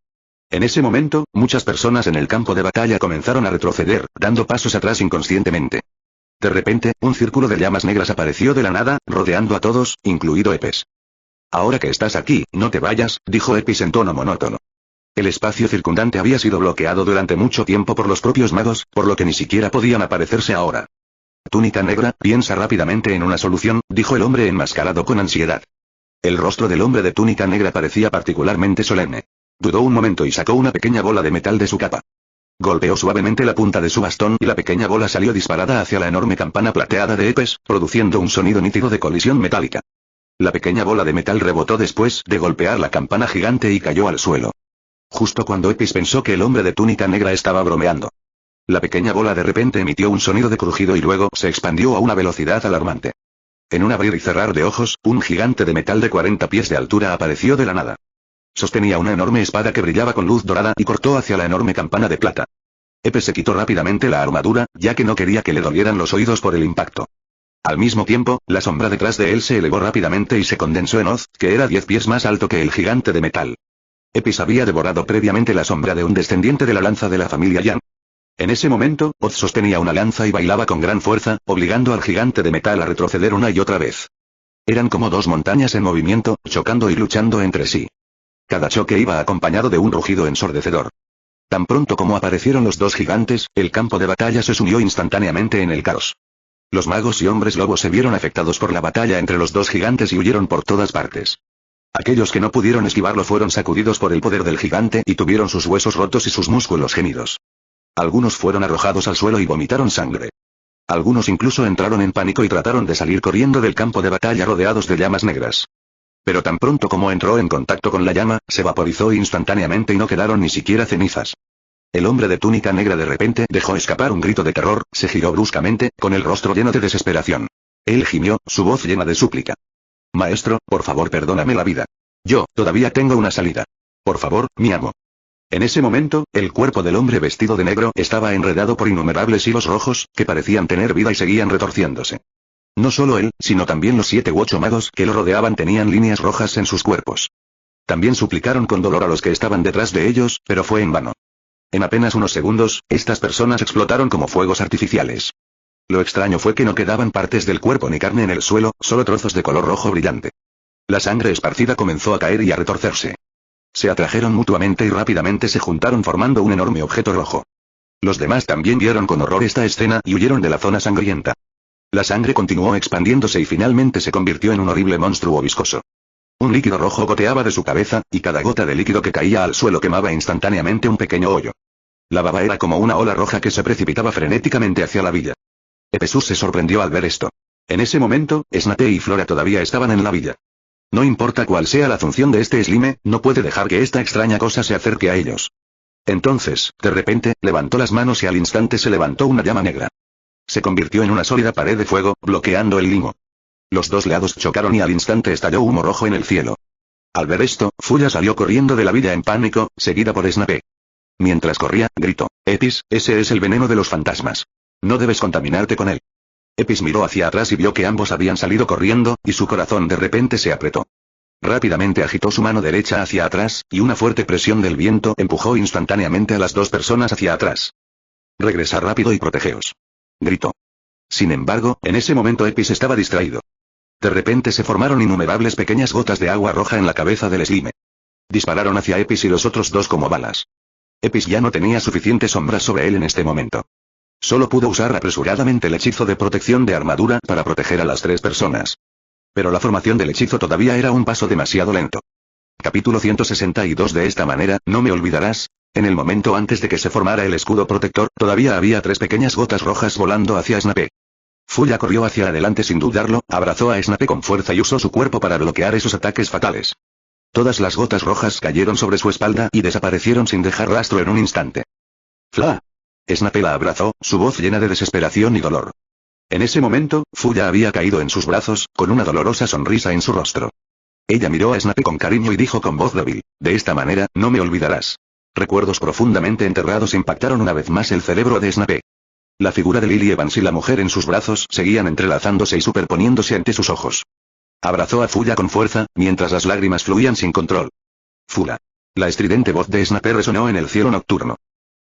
En ese momento, muchas personas en el campo de batalla comenzaron a retroceder, dando pasos atrás inconscientemente. De repente, un círculo de llamas negras apareció de la nada, rodeando a todos, incluido Epis. Ahora que estás aquí, no te vayas, dijo Epis en tono monótono. El espacio circundante había sido bloqueado durante mucho tiempo por los propios magos, por lo que ni siquiera podían aparecerse ahora. Túnica negra, piensa rápidamente en una solución, dijo el hombre enmascarado con ansiedad. El rostro del hombre de túnica negra parecía particularmente solemne. Dudó un momento y sacó una pequeña bola de metal de su capa. Golpeó suavemente la punta de su bastón y la pequeña bola salió disparada hacia la enorme campana plateada de Epis, produciendo un sonido nítido de colisión metálica. La pequeña bola de metal rebotó después de golpear la campana gigante y cayó al suelo. Justo cuando Epis pensó que el hombre de túnica negra estaba bromeando. La pequeña bola de repente emitió un sonido de crujido y luego se expandió a una velocidad alarmante. En un abrir y cerrar de ojos, un gigante de metal de 40 pies de altura apareció de la nada. Sostenía una enorme espada que brillaba con luz dorada y cortó hacia la enorme campana de plata. Epis se quitó rápidamente la armadura, ya que no quería que le dolieran los oídos por el impacto. Al mismo tiempo, la sombra detrás de él se elevó rápidamente y se condensó en Oz, que era 10 pies más alto que el gigante de metal. Epis había devorado previamente la sombra de un descendiente de la lanza de la familia Yan. En ese momento, Oz sostenía una lanza y bailaba con gran fuerza, obligando al gigante de metal a retroceder una y otra vez. Eran como dos montañas en movimiento, chocando y luchando entre sí. Cada choque iba acompañado de un rugido ensordecedor. Tan pronto como aparecieron los dos gigantes, el campo de batalla se sumió instantáneamente en el caos. Los magos y hombres lobo se vieron afectados por la batalla entre los dos gigantes y huyeron por todas partes. Aquellos que no pudieron esquivarlo fueron sacudidos por el poder del gigante y tuvieron sus huesos rotos y sus músculos gemidos. Algunos fueron arrojados al suelo y vomitaron sangre. Algunos incluso entraron en pánico y trataron de salir corriendo del campo de batalla rodeados de llamas negras. Pero tan pronto como entró en contacto con la llama, se vaporizó instantáneamente y no quedaron ni siquiera cenizas. El hombre de túnica negra de repente dejó escapar un grito de terror, se giró bruscamente, con el rostro lleno de desesperación. Él gimió, su voz llena de súplica. Maestro, por favor perdóname la vida. Yo, todavía tengo una salida. Por favor, mi amo. En ese momento, el cuerpo del hombre vestido de negro estaba enredado por innumerables hilos rojos, que parecían tener vida y seguían retorciéndose. No solo él, sino también los 7 u 8 magos que lo rodeaban tenían líneas rojas en sus cuerpos. También suplicaron con dolor a los que estaban detrás de ellos, pero fue en vano. En apenas unos segundos, estas personas explotaron como fuegos artificiales. Lo extraño fue que no quedaban partes del cuerpo ni carne en el suelo, solo trozos de color rojo brillante. La sangre esparcida comenzó a caer y a retorcerse. Se atrajeron mutuamente y rápidamente se juntaron formando un enorme objeto rojo. Los demás también vieron con horror esta escena y huyeron de la zona sangrienta. La sangre continuó expandiéndose y finalmente se convirtió en un horrible monstruo viscoso. Un líquido rojo goteaba de su cabeza, y cada gota de líquido que caía al suelo quemaba instantáneamente un pequeño hoyo. La baba era como una ola roja que se precipitaba frenéticamente hacia la villa. Ephesus se sorprendió al ver esto. En ese momento, Snape y Flora todavía estaban en la villa. No importa cuál sea la función de este slime, no puede dejar que esta extraña cosa se acerque a ellos. Entonces, de repente, levantó las manos y al instante se levantó una llama negra. Se convirtió en una sólida pared de fuego, bloqueando el limo. Los dos lados chocaron y al instante estalló humo rojo en el cielo. Al ver esto, Fulla salió corriendo de la villa en pánico, seguida por Snape. Mientras corría, gritó: Epis, ese es el veneno de los fantasmas. No debes contaminarte con él. Epis miró hacia atrás y vio que ambos habían salido corriendo, y su corazón de repente se apretó. Rápidamente agitó su mano derecha hacia atrás, y una fuerte presión del viento empujó instantáneamente a las dos personas hacia atrás. Regresad rápido y protegeos. Gritó. Sin embargo, en ese momento Epis estaba distraído. De repente se formaron innumerables pequeñas gotas de agua roja en la cabeza del slime. Dispararon hacia Epis y los otros dos como balas. Epis ya no tenía suficiente sombra sobre él en este momento. Solo pudo usar apresuradamente el hechizo de protección de armadura para proteger a las tres personas. Pero la formación del hechizo todavía era un paso demasiado lento. Capítulo 162. De esta manera, no me olvidarás. En el momento antes de que se formara el escudo protector, todavía había tres pequeñas gotas rojas volando hacia Snape. Fulla corrió hacia adelante sin dudarlo, abrazó a Snape con fuerza y usó su cuerpo para bloquear esos ataques fatales. Todas las gotas rojas cayeron sobre su espalda y desaparecieron sin dejar rastro en un instante. ¡Fla! Snape la abrazó, su voz llena de desesperación y dolor. En ese momento, Fulla había caído en sus brazos, con una dolorosa sonrisa en su rostro. Ella miró a Snape con cariño y dijo con voz débil: de esta manera, no me olvidarás. Recuerdos profundamente enterrados impactaron una vez más el cerebro de Snape. La figura de Lily Evans y la mujer en sus brazos seguían entrelazándose y superponiéndose ante sus ojos. Abrazó a Fulla con fuerza, mientras las lágrimas fluían sin control. Fulla. La estridente voz de Snape resonó en el cielo nocturno.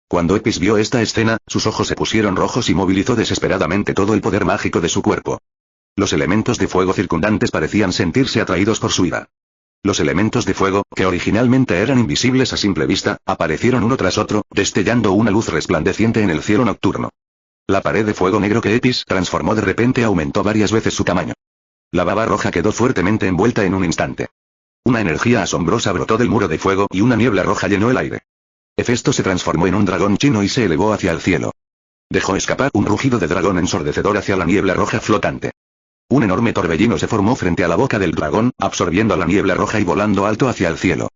Cuando Epis vio esta escena, sus ojos se pusieron rojos y movilizó desesperadamente todo el poder mágico de su cuerpo. Los elementos de fuego circundantes parecían sentirse atraídos por su ira. Los elementos de fuego, que originalmente eran invisibles a simple vista, aparecieron uno tras otro, destellando una luz resplandeciente en el cielo nocturno. La pared de fuego negro que Epis transformó de repente aumentó varias veces su tamaño. La baba roja quedó fuertemente envuelta en un instante. Una energía asombrosa brotó del muro de fuego y una niebla roja llenó el aire. Hefesto se transformó en un dragón chino y se elevó hacia el cielo. Dejó escapar un rugido de dragón ensordecedor hacia la niebla roja flotante. Un enorme torbellino se formó frente a la boca del dragón, absorbiendo la niebla roja y volando alto hacia el cielo.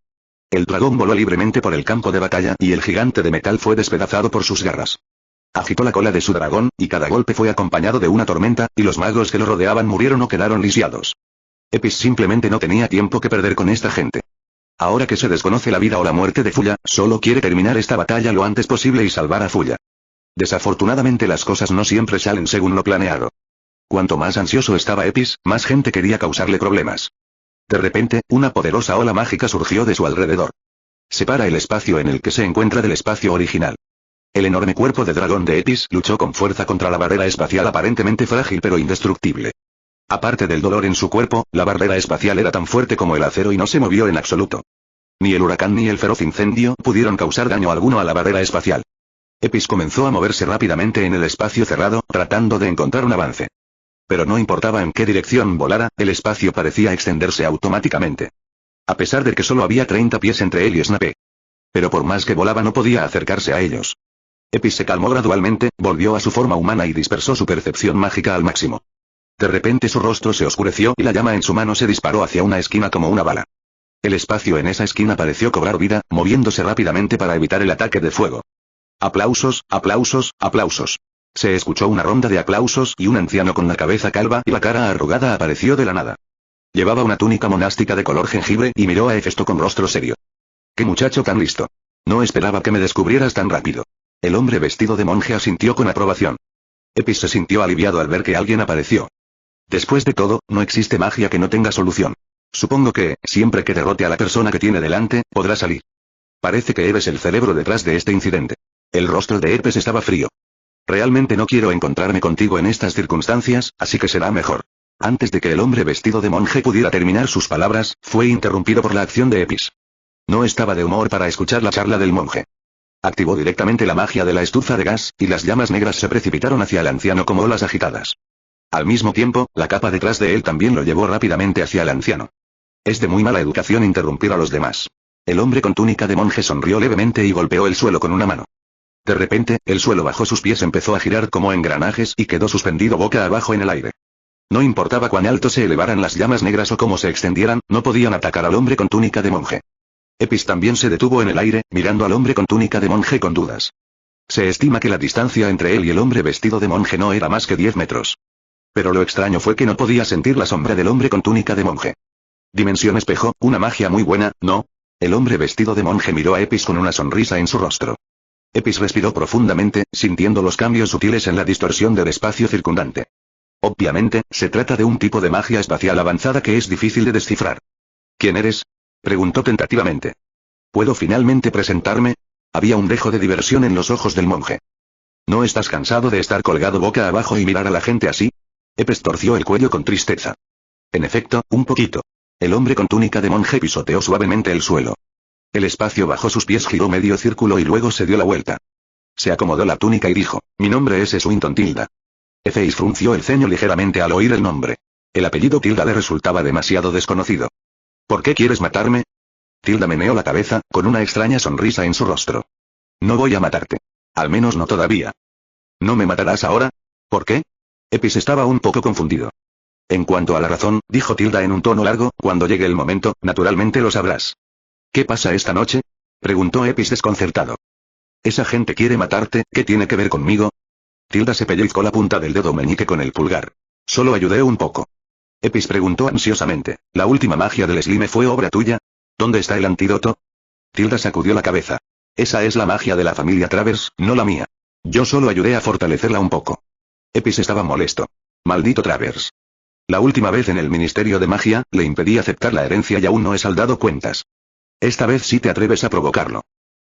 El dragón voló libremente por el campo de batalla y el gigante de metal fue despedazado por sus garras. Agitó la cola de su dragón, y cada golpe fue acompañado de una tormenta, y los magos que lo rodeaban murieron o quedaron lisiados. Epis simplemente no tenía tiempo que perder con esta gente. Ahora que se desconoce la vida o la muerte de Fulla, solo quiere terminar esta batalla lo antes posible y salvar a Fulla. Desafortunadamente las cosas no siempre salen según lo planeado. Cuanto más ansioso estaba Epis, más gente quería causarle problemas. De repente, una poderosa ola mágica surgió de su alrededor. Separa el espacio en el que se encuentra del espacio original. El enorme cuerpo de dragón de Epis luchó con fuerza contra la barrera espacial aparentemente frágil pero indestructible. Aparte del dolor en su cuerpo, la barrera espacial era tan fuerte como el acero y no se movió en absoluto. Ni el huracán ni el feroz incendio pudieron causar daño alguno a la barrera espacial. Epis comenzó a moverse rápidamente en el espacio cerrado, tratando de encontrar un avance. Pero no importaba en qué dirección volara, el espacio parecía extenderse automáticamente. A pesar de que solo había 30 pies entre él y Snape. Pero por más que volaba no podía acercarse a ellos. Epis se calmó gradualmente, volvió a su forma humana y dispersó su percepción mágica al máximo. De repente su rostro se oscureció y la llama en su mano se disparó hacia una esquina como una bala. El espacio en esa esquina pareció cobrar vida, moviéndose rápidamente para evitar el ataque de fuego. Aplausos, aplausos, aplausos. Se escuchó una ronda de aplausos y un anciano con la cabeza calva y la cara arrugada apareció de la nada. Llevaba una túnica monástica de color jengibre y miró a Hefesto con rostro serio. ¡Qué muchacho tan listo! No esperaba que me descubrieras tan rápido. El hombre vestido de monje asintió con aprobación. Epis se sintió aliviado al ver que alguien apareció. Después de todo, no existe magia que no tenga solución. Supongo que, siempre que derrote a la persona que tiene delante, podrá salir. Parece que eres el cerebro detrás de este incidente. El rostro de Epis estaba frío. Realmente no quiero encontrarme contigo en estas circunstancias, así que será mejor. Antes de que el hombre vestido de monje pudiera terminar sus palabras, fue interrumpido por la acción de Epis. No estaba de humor para escuchar la charla del monje. Activó directamente la magia de la estufa de gas, y las llamas negras se precipitaron hacia el anciano como olas agitadas. Al mismo tiempo, la capa detrás de él también lo llevó rápidamente hacia el anciano. Es de muy mala educación interrumpir a los demás. El hombre con túnica de monje sonrió levemente y golpeó el suelo con una mano. De repente, el suelo bajo sus pies empezó a girar como engranajes y quedó suspendido boca abajo en el aire. No importaba cuán alto se elevaran las llamas negras o cómo se extendieran, no podían atacar al hombre con túnica de monje. Epis también se detuvo en el aire, mirando al hombre con túnica de monje con dudas. Se estima que la distancia entre él y el hombre vestido de monje no era más que 10 metros. Pero lo extraño fue que no podía sentir la sombra del hombre con túnica de monje. Dimensión espejo, una magia muy buena, ¿no? El hombre vestido de monje miró a Epis con una sonrisa en su rostro. Epis respiró profundamente, sintiendo los cambios sutiles en la distorsión del espacio circundante. Obviamente, se trata de un tipo de magia espacial avanzada que es difícil de descifrar. ¿Quién eres?, preguntó tentativamente. ¿Puedo finalmente presentarme? Había un dejo de diversión en los ojos del monje. ¿No estás cansado de estar colgado boca abajo y mirar a la gente así? Epis torció el cuello con tristeza. En efecto, un poquito. El hombre con túnica de monje pisoteó suavemente el suelo. El espacio bajo sus pies giró medio círculo y luego se dio la vuelta. Se acomodó la túnica y dijo, mi nombre es Swinton Tilda. Epis frunció el ceño ligeramente al oír el nombre. El apellido Tilda le resultaba demasiado desconocido. ¿Por qué quieres matarme? Tilda meneó la cabeza, con una extraña sonrisa en su rostro. No voy a matarte. Al menos no todavía. ¿No me matarás ahora? ¿Por qué? Epis estaba un poco confundido. En cuanto a la razón, dijo Tilda en un tono largo, cuando llegue el momento, naturalmente lo sabrás. ¿Qué pasa esta noche?, preguntó Epis desconcertado. Esa gente quiere matarte, ¿qué tiene que ver conmigo? Tilda se pellizcó la punta del dedo meñique con el pulgar. Solo ayudé un poco. Epis preguntó ansiosamente, ¿la última magia del slime fue obra tuya? ¿Dónde está el antídoto? Tilda sacudió la cabeza. Esa es la magia de la familia Travers, no la mía. Yo solo ayudé a fortalecerla un poco. Epis estaba molesto. Maldito Travers. La última vez en el Ministerio de Magia, le impedí aceptar la herencia y aún no he saldado cuentas. Esta vez sí te atreves a provocarlo.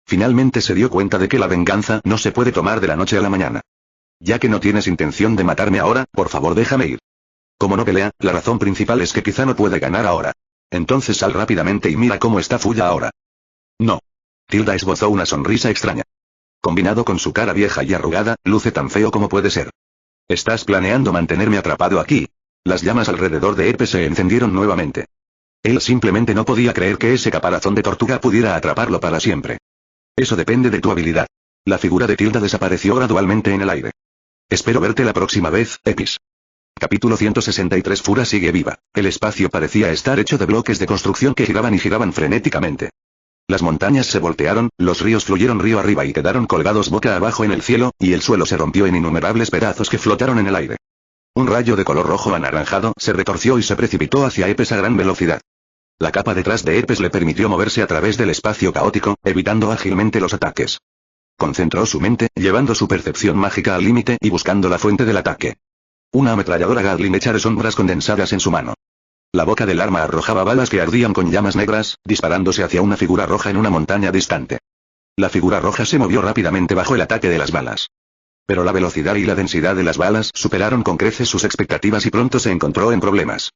Finalmente se dio cuenta de que la venganza no se puede tomar de la noche a la mañana. Ya que no tienes intención de matarme ahora, por favor déjame ir. Como no pelea, la razón principal es que quizá no puede ganar ahora. Entonces sal rápidamente y mira cómo está Fuya ahora. No. Tilda esbozó una sonrisa extraña. Combinado con su cara vieja y arrugada, luce tan feo como puede ser. ¿Estás planeando mantenerme atrapado aquí? Las llamas alrededor de Epis se encendieron nuevamente. Él simplemente no podía creer que ese caparazón de tortuga pudiera atraparlo para siempre. Eso depende de tu habilidad. La figura de Tilda desapareció gradualmente en el aire. Espero verte la próxima vez, Epis. Capítulo 163. Fura sigue viva. El espacio parecía estar hecho de bloques de construcción que giraban y giraban frenéticamente. Las montañas se voltearon, los ríos fluyeron río arriba y quedaron colgados boca abajo en el cielo, y el suelo se rompió en innumerables pedazos que flotaron en el aire. Un rayo de color rojo anaranjado se retorció y se precipitó hacia Epis a gran velocidad. La capa detrás de Epis le permitió moverse a través del espacio caótico, evitando ágilmente los ataques. Concentró su mente, llevando su percepción mágica al límite y buscando la fuente del ataque. Una ametralladora Gatling hecha de sombras condensadas en su mano. La boca del arma arrojaba balas que ardían con llamas negras, disparándose hacia una figura roja en una montaña distante. La figura roja se movió rápidamente bajo el ataque de las balas. Pero la velocidad y la densidad de las balas superaron con creces sus expectativas y pronto se encontró en problemas.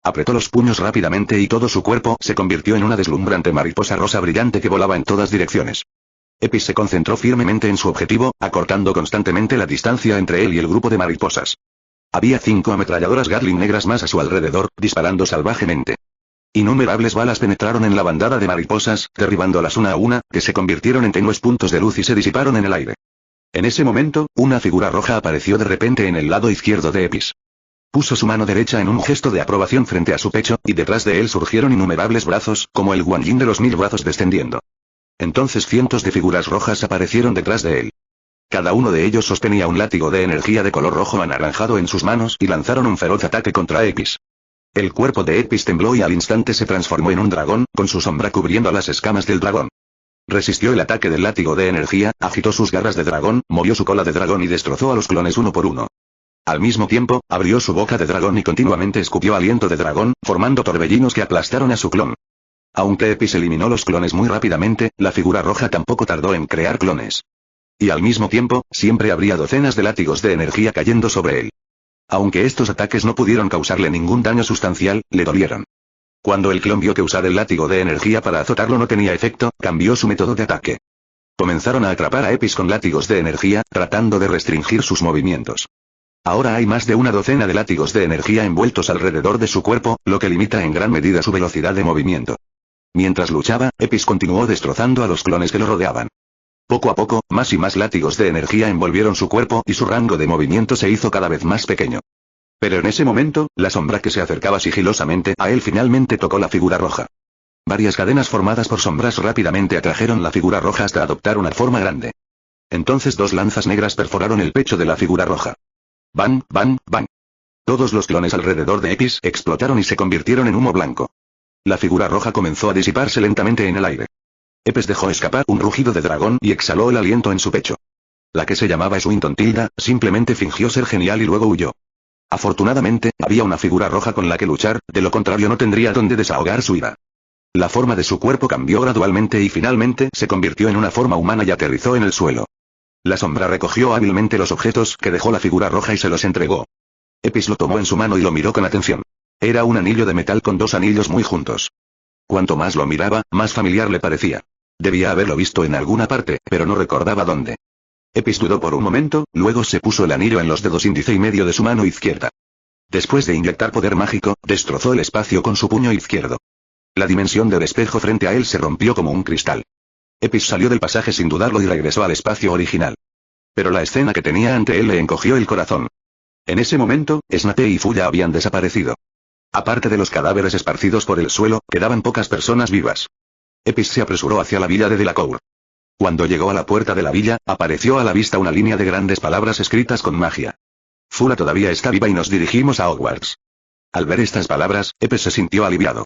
Apretó los puños rápidamente y todo su cuerpo se convirtió en una deslumbrante mariposa rosa brillante que volaba en todas direcciones. Epis se concentró firmemente en su objetivo, acortando constantemente la distancia entre él y el grupo de mariposas. Había 5 ametralladoras Gatling negras más a su alrededor, disparando salvajemente. Innumerables balas penetraron en la bandada de mariposas, derribándolas una a una, que se convirtieron en tenues puntos de luz y se disiparon en el aire. En ese momento, una figura roja apareció de repente en el lado izquierdo de Epis. Puso su mano derecha en un gesto de aprobación frente a su pecho, y detrás de él surgieron innumerables brazos, como el guanyin de los 1000 brazos descendiendo. Entonces cientos de figuras rojas aparecieron detrás de él. Cada uno de ellos sostenía un látigo de energía de color rojo anaranjado en sus manos y lanzaron un feroz ataque contra Epis. El cuerpo de Epis tembló y al instante se transformó en un dragón, con su sombra cubriendo las escamas del dragón. Resistió el ataque del látigo de energía, agitó sus garras de dragón, movió su cola de dragón y destrozó a los clones uno por uno. Al mismo tiempo, abrió su boca de dragón y continuamente escupió aliento de dragón, formando torbellinos que aplastaron a su clon. Aunque Epis eliminó los clones muy rápidamente, la figura roja tampoco tardó en crear clones. Y al mismo tiempo, siempre habría docenas de látigos de energía cayendo sobre él. Aunque estos ataques no pudieron causarle ningún daño sustancial, le dolieron. Cuando el clon vio que usar el látigo de energía para azotarlo no tenía efecto, cambió su método de ataque. Comenzaron a atrapar a Epis con látigos de energía, tratando de restringir sus movimientos. Ahora hay más de una docena de látigos de energía envueltos alrededor de su cuerpo, lo que limita en gran medida su velocidad de movimiento. Mientras luchaba, Epis continuó destrozando a los clones que lo rodeaban. Poco a poco, más y más látigos de energía envolvieron su cuerpo y su rango de movimiento se hizo cada vez más pequeño. Pero en ese momento, la sombra que se acercaba sigilosamente a él finalmente tocó la figura roja. Varias cadenas formadas por sombras rápidamente atrajeron la figura roja hasta adoptar una forma grande. Entonces dos lanzas negras perforaron el pecho de la figura roja. ¡Bang, bang, bang! Todos los clones alrededor de Epis explotaron y se convirtieron en humo blanco. La figura roja comenzó a disiparse lentamente en el aire. Epis dejó escapar un rugido de dragón y exhaló el aliento en su pecho. La que se llamaba Swinton Tilda, simplemente fingió ser genial y luego huyó. Afortunadamente, había una figura roja con la que luchar, de lo contrario no tendría dónde desahogar su ira. La forma de su cuerpo cambió gradualmente y finalmente se convirtió en una forma humana y aterrizó en el suelo. La sombra recogió hábilmente los objetos que dejó la figura roja y se los entregó. Epis lo tomó en su mano y lo miró con atención. Era un anillo de metal con dos anillos muy juntos. Cuanto más lo miraba, más familiar le parecía. Debía haberlo visto en alguna parte, pero no recordaba dónde. Epis dudó por un momento, luego se puso el anillo en los dedos índice y medio de su mano izquierda. Después de inyectar poder mágico, destrozó el espacio con su puño izquierdo. La dimensión del espejo frente a él se rompió como un cristal. Epis salió del pasaje sin dudarlo y regresó al espacio original. Pero la escena que tenía ante él le encogió el corazón. En ese momento, Snape y Fuya habían desaparecido. Aparte de los cadáveres esparcidos por el suelo, quedaban pocas personas vivas. Epis se apresuró hacia la villa de Delacour. Cuando llegó a la puerta de la villa, apareció a la vista una línea de grandes palabras escritas con magia. Fula todavía está viva y nos dirigimos a Hogwarts. Al ver estas palabras, Epis se sintió aliviado.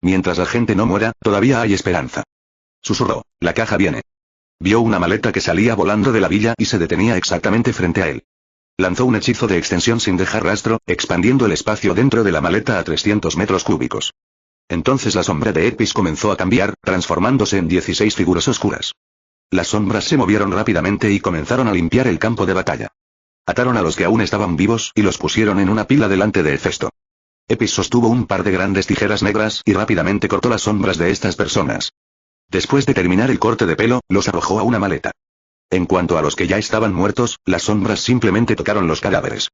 Mientras la gente no muera, todavía hay esperanza. Susurró, la caja viene. Vio una maleta que salía volando de la villa y se detenía exactamente frente a él. Lanzó un hechizo de extensión sin dejar rastro, expandiendo el espacio dentro de la maleta a 300 metros cúbicos. Entonces la sombra de Epis comenzó a cambiar, transformándose en 16 figuras oscuras. Las sombras se movieron rápidamente y comenzaron a limpiar el campo de batalla. Ataron a los que aún estaban vivos y los pusieron en una pila delante de Hefesto. Epis sostuvo un par de grandes tijeras negras y rápidamente cortó las sombras de estas personas. Después de terminar el corte de pelo, los arrojó a una maleta. En cuanto a los que ya estaban muertos, las sombras simplemente tocaron los cadáveres.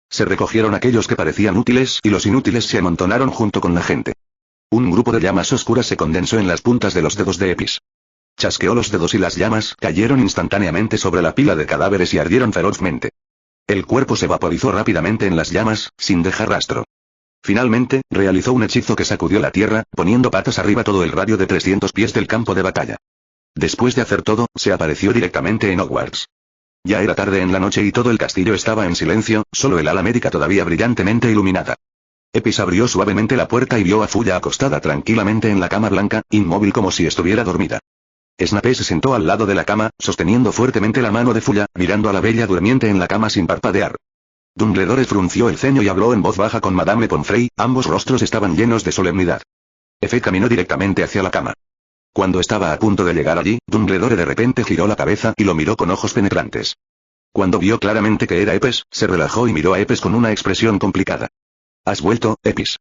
Se recogieron aquellos que parecían útiles y los inútiles se amontonaron junto con la gente. Un grupo de llamas oscuras se condensó en las puntas de los dedos de Epis. Chasqueó los dedos y las llamas cayeron instantáneamente sobre la pila de cadáveres y ardieron ferozmente. El cuerpo se vaporizó rápidamente en las llamas, sin dejar rastro. Finalmente, realizó un hechizo que sacudió la tierra, poniendo patas arriba todo el radio de 300 pies del campo de batalla. Después de hacer todo, se apareció directamente en Hogwarts. Ya era tarde en la noche y todo el castillo estaba en silencio, solo el ala médica todavía brillantemente iluminada. Epis abrió suavemente la puerta y vio a Fuya acostada tranquilamente en la cama blanca, inmóvil como si estuviera dormida. Snape se sentó al lado de la cama, sosteniendo fuertemente la mano de Fuya, mirando a la bella durmiente en la cama sin parpadear. Dumbledore frunció el ceño y habló en voz baja con Madame Pomfrey, ambos rostros estaban llenos de solemnidad. Efe caminó directamente hacia la cama. Cuando estaba a punto de llegar allí, Dumbledore de repente giró la cabeza y lo miró con ojos penetrantes. Cuando vio claramente que era Epes, se relajó y miró a Epes con una expresión complicada. ¿Has vuelto, Epis?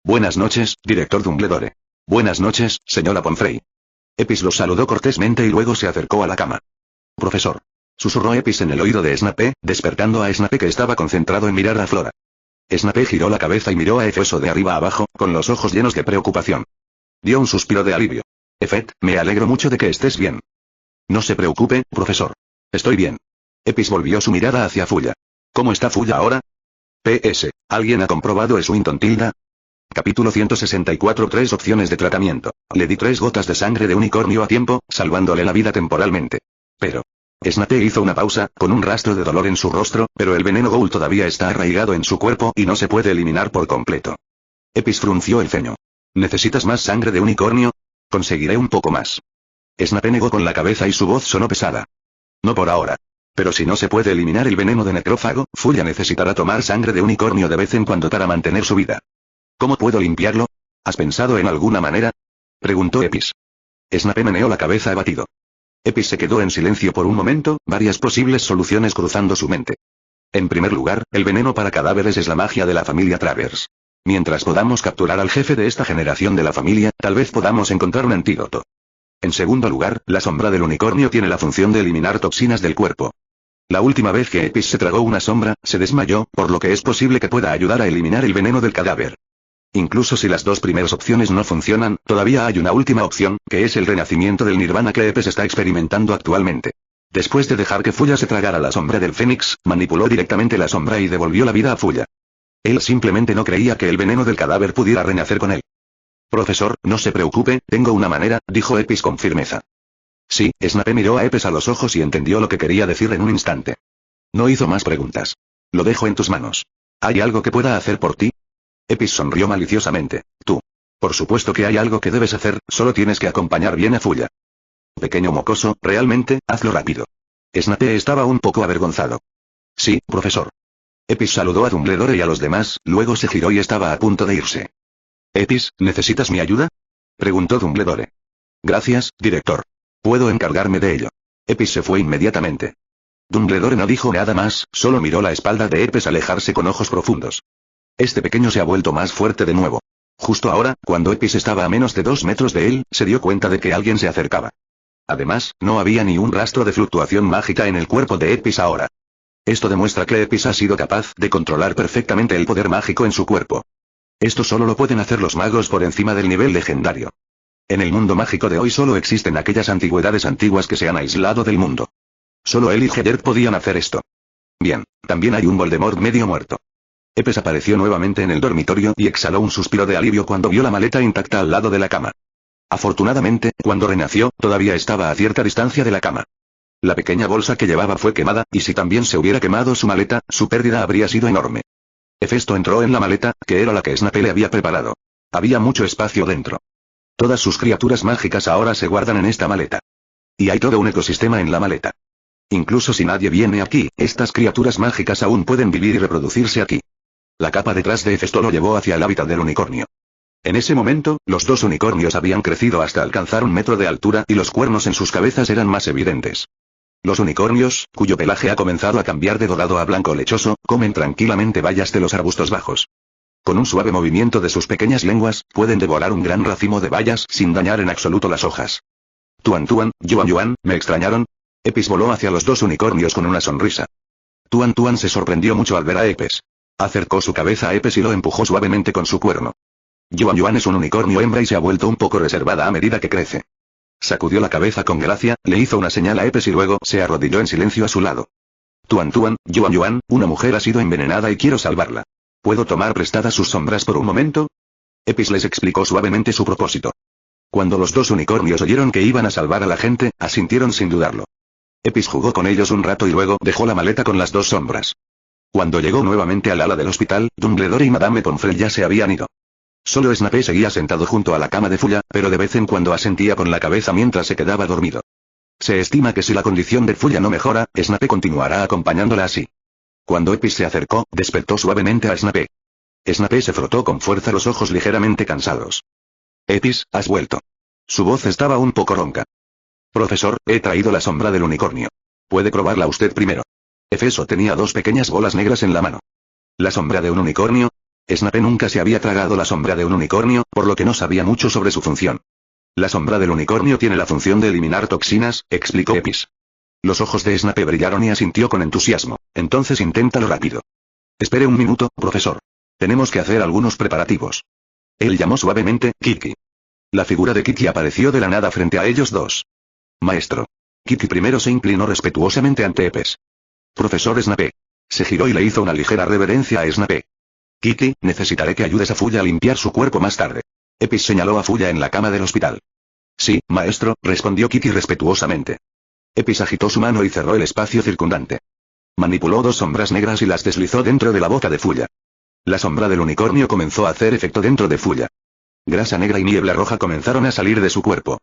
Buenas noches, director Dumbledore. Buenas noches, señora Pomfrey. Epis lo saludó cortésmente y luego se acercó a la cama. Profesor. Susurró Epis en el oído de Snape, despertando a Snape que estaba concentrado en mirar a Flora. Snape giró la cabeza y miró a Efeso de arriba a abajo, con los ojos llenos de preocupación. Dio un suspiro de alivio. Efet, me alegro mucho de que estés bien. No se preocupe, profesor. Estoy bien. Epis volvió su mirada hacia Fuya. ¿Cómo está Fuya ahora? PS. ¿Alguien ha comprobado Swinton Tilda? Capítulo 164. 3 opciones de tratamiento. Le di 3 gotas de sangre de unicornio a tiempo, salvándole la vida temporalmente. Pero... Snape hizo una pausa, con un rastro de dolor en su rostro, pero el veneno Ghoul todavía está arraigado en su cuerpo y no se puede eliminar por completo. Epis frunció el ceño. ¿Necesitas más sangre de unicornio? Conseguiré un poco más. Snape negó con la cabeza y su voz sonó pesada. No por ahora. Pero si no se puede eliminar el veneno de necrófago, Fuya necesitará tomar sangre de unicornio de vez en cuando para mantener su vida. ¿Cómo puedo limpiarlo? ¿Has pensado en alguna manera? Preguntó Epis. Snape meneó la cabeza abatido. Epis se quedó en silencio por un momento, varias posibles soluciones cruzando su mente. En primer lugar, el veneno para cadáveres es la magia de la familia Travers. Mientras podamos capturar al jefe de esta generación de la familia, tal vez podamos encontrar un antídoto. En segundo lugar, la sombra del unicornio tiene la función de eliminar toxinas del cuerpo. La última vez que Epis se tragó una sombra, se desmayó, por lo que es posible que pueda ayudar a eliminar el veneno del cadáver. Incluso si las dos primeras opciones no funcionan, todavía hay una última opción, que es el renacimiento del nirvana que Epis está experimentando actualmente. Después de dejar que Fulla se tragara la sombra del Fénix, manipuló directamente la sombra y devolvió la vida a Fulla. Él simplemente no creía que el veneno del cadáver pudiera renacer con él. Profesor, no se preocupe, tengo una manera, dijo Epis con firmeza. Sí, Snape miró a Epis a los ojos y entendió lo que quería decir en un instante. No hizo más preguntas. Lo dejo en tus manos. ¿Hay algo que pueda hacer por ti? Epis sonrió maliciosamente. Tú. Por supuesto que hay algo que debes hacer, solo tienes que acompañar bien a Fulla. Pequeño mocoso, realmente, hazlo rápido. Snape estaba un poco avergonzado. Sí, profesor. Epis saludó a Dumbledore y a los demás, luego se giró y estaba a punto de irse. Epis, ¿necesitas mi ayuda? Preguntó Dumbledore. Gracias, director. Puedo encargarme de ello. Epis se fue inmediatamente. Dumbledore no dijo nada más, solo miró la espalda de Epis alejarse con ojos profundos. Este pequeño se ha vuelto más fuerte de nuevo. Justo ahora, cuando Epis estaba a menos de 2 metros de él, se dio cuenta de que alguien se acercaba. Además, no había ni un rastro de fluctuación mágica en el cuerpo de Epis ahora. Esto demuestra que Epis ha sido capaz de controlar perfectamente el poder mágico en su cuerpo. Esto solo lo pueden hacer los magos por encima del nivel legendario. En el mundo mágico de hoy solo existen aquellas antigüedades antiguas que se han aislado del mundo. Solo él y Heller podían hacer esto. Bien, también hay un Voldemort medio muerto. Epis apareció nuevamente en el dormitorio y exhaló un suspiro de alivio cuando vio la maleta intacta al lado de la cama. Afortunadamente, cuando renació, todavía estaba a cierta distancia de la cama. La pequeña bolsa que llevaba fue quemada, y si también se hubiera quemado su maleta, su pérdida habría sido enorme. Hefesto entró en la maleta, que era la que Snape le había preparado. Había mucho espacio dentro. Todas sus criaturas mágicas ahora se guardan en esta maleta. Y hay todo un ecosistema en la maleta. Incluso si nadie viene aquí, estas criaturas mágicas aún pueden vivir y reproducirse aquí. La capa detrás de Hefesto lo llevó hacia el hábitat del unicornio. En ese momento, los dos unicornios habían crecido hasta alcanzar 1 metro de altura y los cuernos en sus cabezas eran más evidentes. Los unicornios, cuyo pelaje ha comenzado a cambiar de dorado a blanco lechoso, comen tranquilamente bayas de los arbustos bajos. Con un suave movimiento de sus pequeñas lenguas, pueden devorar un gran racimo de bayas sin dañar en absoluto las hojas. Tuan Tuan, Yuan Yuan, ¿me extrañaron? Epis voló hacia los dos unicornios con una sonrisa. Tuan Tuan se sorprendió mucho al ver a Epis. Acercó su cabeza a Epis y lo empujó suavemente con su cuerno. Yuan Yuan es un unicornio hembra y se ha vuelto un poco reservada a medida que crece. Sacudió la cabeza con gracia, le hizo una señal a Epis y luego se arrodilló en silencio a su lado. Tuan Tuan, Yuan Yuan, una mujer ha sido envenenada y quiero salvarla. ¿Puedo tomar prestadas sus sombras por un momento? Epis les explicó suavemente su propósito. Cuando los dos unicornios oyeron que iban a salvar a la gente, asintieron sin dudarlo. Epis jugó con ellos un rato y luego dejó la maleta con las dos sombras. Cuando llegó nuevamente al ala del hospital, Dumbledore y Madame Pomfrey ya se habían ido. Solo Snape seguía sentado junto a la cama de Fulla, pero de vez en cuando asentía con la cabeza mientras se quedaba dormido. Se estima que si la condición de Fulla no mejora, Snape continuará acompañándola así. Cuando Epis se acercó, despertó suavemente a Snape. Snape se frotó con fuerza los ojos ligeramente cansados. Epis, has vuelto. Su voz estaba un poco ronca. Profesor, he traído la sombra del unicornio. Puede probarla usted primero. Hefesto tenía 2 pequeñas bolas negras en la mano. ¿La sombra de un unicornio? Snape nunca se había tragado la sombra de un unicornio, por lo que no sabía mucho sobre su función. La sombra del unicornio tiene la función de eliminar toxinas, explicó Epis. Los ojos de Snape brillaron y asintió con entusiasmo. Entonces inténtalo rápido. Espere un minuto, profesor. Tenemos que hacer algunos preparativos. Él llamó suavemente, Kiki. La figura de Kiki apareció de la nada frente a ellos dos. Maestro. Kiki primero se inclinó respetuosamente ante Epis. Profesor Snape. Se giró y le hizo una ligera reverencia a Snape. Kiki, necesitaré que ayudes a Fulla a limpiar su cuerpo más tarde. Epis señaló a Fulla en la cama del hospital. Sí, maestro, respondió Kiki respetuosamente. Epis agitó su mano y cerró el espacio circundante. Manipuló 2 sombras negras y las deslizó dentro de la boca de Fulla. La sombra del unicornio comenzó a hacer efecto dentro de Fulla. Grasa negra y niebla roja comenzaron a salir de su cuerpo.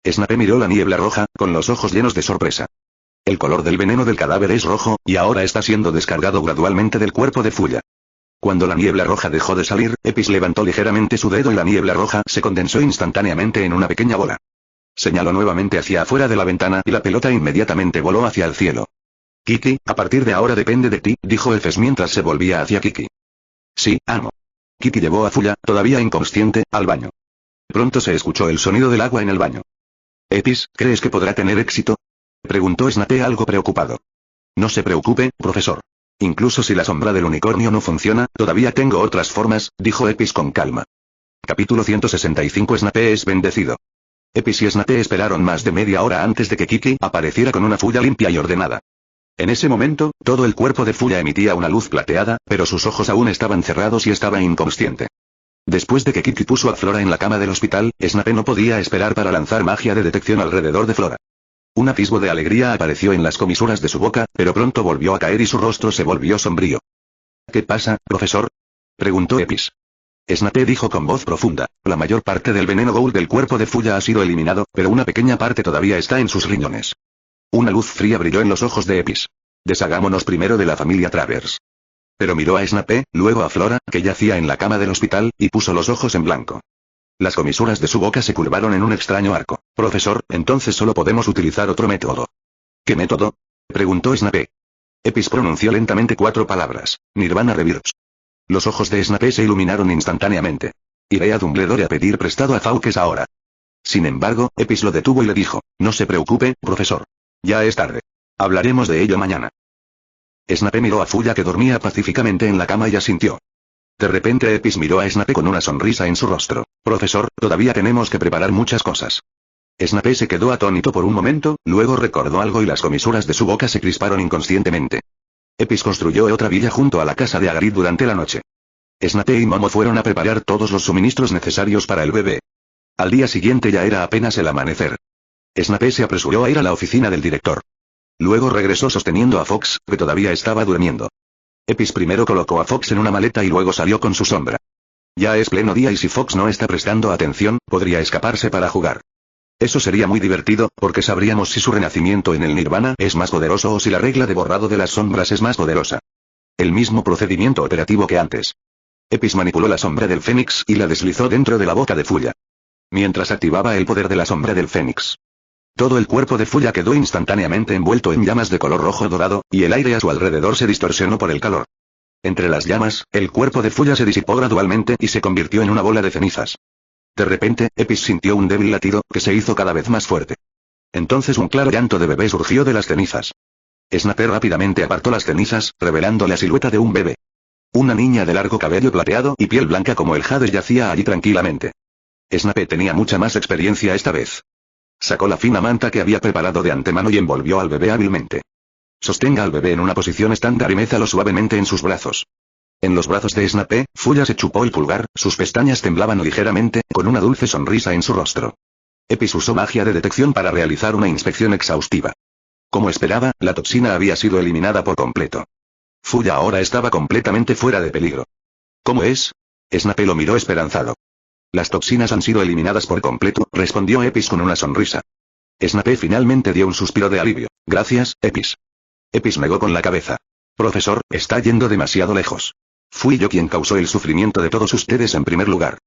Snape miró la niebla roja, con los ojos llenos de sorpresa. El color del veneno del cadáver es rojo, y ahora está siendo descargado gradualmente del cuerpo de Fulla. Cuando la niebla roja dejó de salir, Epis levantó ligeramente su dedo y la niebla roja se condensó instantáneamente en una pequeña bola. Señaló nuevamente hacia afuera de la ventana y la pelota inmediatamente voló hacia el cielo. Kiki, a partir de ahora depende de ti, dijo Epis mientras se volvía hacia Kiki. Sí, amo. Kiki llevó a Fuya, todavía inconsciente, al baño. Pronto se escuchó el sonido del agua en el baño. Epis, ¿crees que podrá tener éxito? Preguntó Snape algo preocupado. No se preocupe, profesor. Incluso si la sombra del unicornio no funciona, todavía tengo otras formas, dijo Epis con calma. Capítulo 165 Snape es bendecido. Epis y Snape esperaron más de media hora antes de que Kiki apareciera con una Fuya limpia y ordenada. En ese momento, todo el cuerpo de Fuya emitía una luz plateada, pero sus ojos aún estaban cerrados y estaba inconsciente. Después de que Kiki puso a Flora en la cama del hospital, Snape no podía esperar para lanzar magia de detección alrededor de Flora. Un atisbo de alegría apareció en las comisuras de su boca, pero pronto volvió a caer y su rostro se volvió sombrío. ¿Qué pasa, profesor? Preguntó Epis. Snape dijo con voz profunda, la mayor parte del veneno Ghoul del cuerpo de Fuya ha sido eliminado, pero una pequeña parte todavía está en sus riñones. Una luz fría brilló en los ojos de Epis. Deshagámonos primero de la familia Travers. Pero miró a Snape, luego a Flora, que yacía en la cama del hospital, y puso los ojos en blanco. Las comisuras de su boca se curvaron en un extraño arco. Profesor, entonces solo podemos utilizar otro método. ¿Qué método? Preguntó Snape. Epis pronunció lentamente 4 palabras. Nirvana Rebirth. Los ojos de Snape se iluminaron instantáneamente. Iré a Dumbledore a pedir prestado a Fawkes ahora. Sin embargo, Epis lo detuvo y le dijo, no se preocupe, profesor. Ya es tarde. Hablaremos de ello mañana. Snape miró a Fuya que dormía pacíficamente en la cama y asintió. De repente Epis miró a Snape con una sonrisa en su rostro. Profesor, todavía tenemos que preparar muchas cosas. Snape se quedó atónito por un momento, luego recordó algo y las comisuras de su boca se crisparon inconscientemente. Epis construyó otra villa junto a la casa de Hagrid durante la noche. Snape y Momo fueron a preparar todos los suministros necesarios para el bebé. Al día siguiente ya era apenas el amanecer. Snape se apresuró a ir a la oficina del director. Luego regresó sosteniendo a Fox, que todavía estaba durmiendo. Epis primero colocó a Fox en una maleta y luego salió con su sombra. Ya es pleno día y si Fox no está prestando atención, podría escaparse para jugar. Eso sería muy divertido, porque sabríamos si su renacimiento en el Nirvana es más poderoso o si la regla de borrado de las sombras es más poderosa. El mismo procedimiento operativo que antes. Epis manipuló la sombra del Fénix y la deslizó dentro de la boca de Fuya. Mientras activaba el poder de la sombra del Fénix. Todo el cuerpo de Fuya quedó instantáneamente envuelto en llamas de color rojo dorado, y el aire a su alrededor se distorsionó por el calor. Entre las llamas, el cuerpo de Fuya se disipó gradualmente y se convirtió en una bola de cenizas. De repente, Epis sintió un débil latido, que se hizo cada vez más fuerte. Entonces un claro llanto de bebé surgió de las cenizas. Snape rápidamente apartó las cenizas, revelando la silueta de un bebé. Una niña de largo cabello plateado y piel blanca como el jade yacía allí tranquilamente. Snape tenía mucha más experiencia esta vez. Sacó la fina manta que había preparado de antemano y envolvió al bebé hábilmente. Sostenga al bebé en una posición estándar y mézalo suavemente en sus brazos. En los brazos de Snape, Fuya se chupó el pulgar, sus pestañas temblaban ligeramente, con una dulce sonrisa en su rostro. Epis usó magia de detección para realizar una inspección exhaustiva. Como esperaba, la toxina había sido eliminada por completo. Fuya ahora estaba completamente fuera de peligro. ¿Cómo es? Snape lo miró esperanzado. Las toxinas han sido eliminadas por completo, respondió Epis con una sonrisa. Snape finalmente dio un suspiro de alivio. Gracias, Epis. Epis negó con la cabeza. Profesor, está yendo demasiado lejos. Fui yo quien causó el sufrimiento de todos ustedes en primer lugar.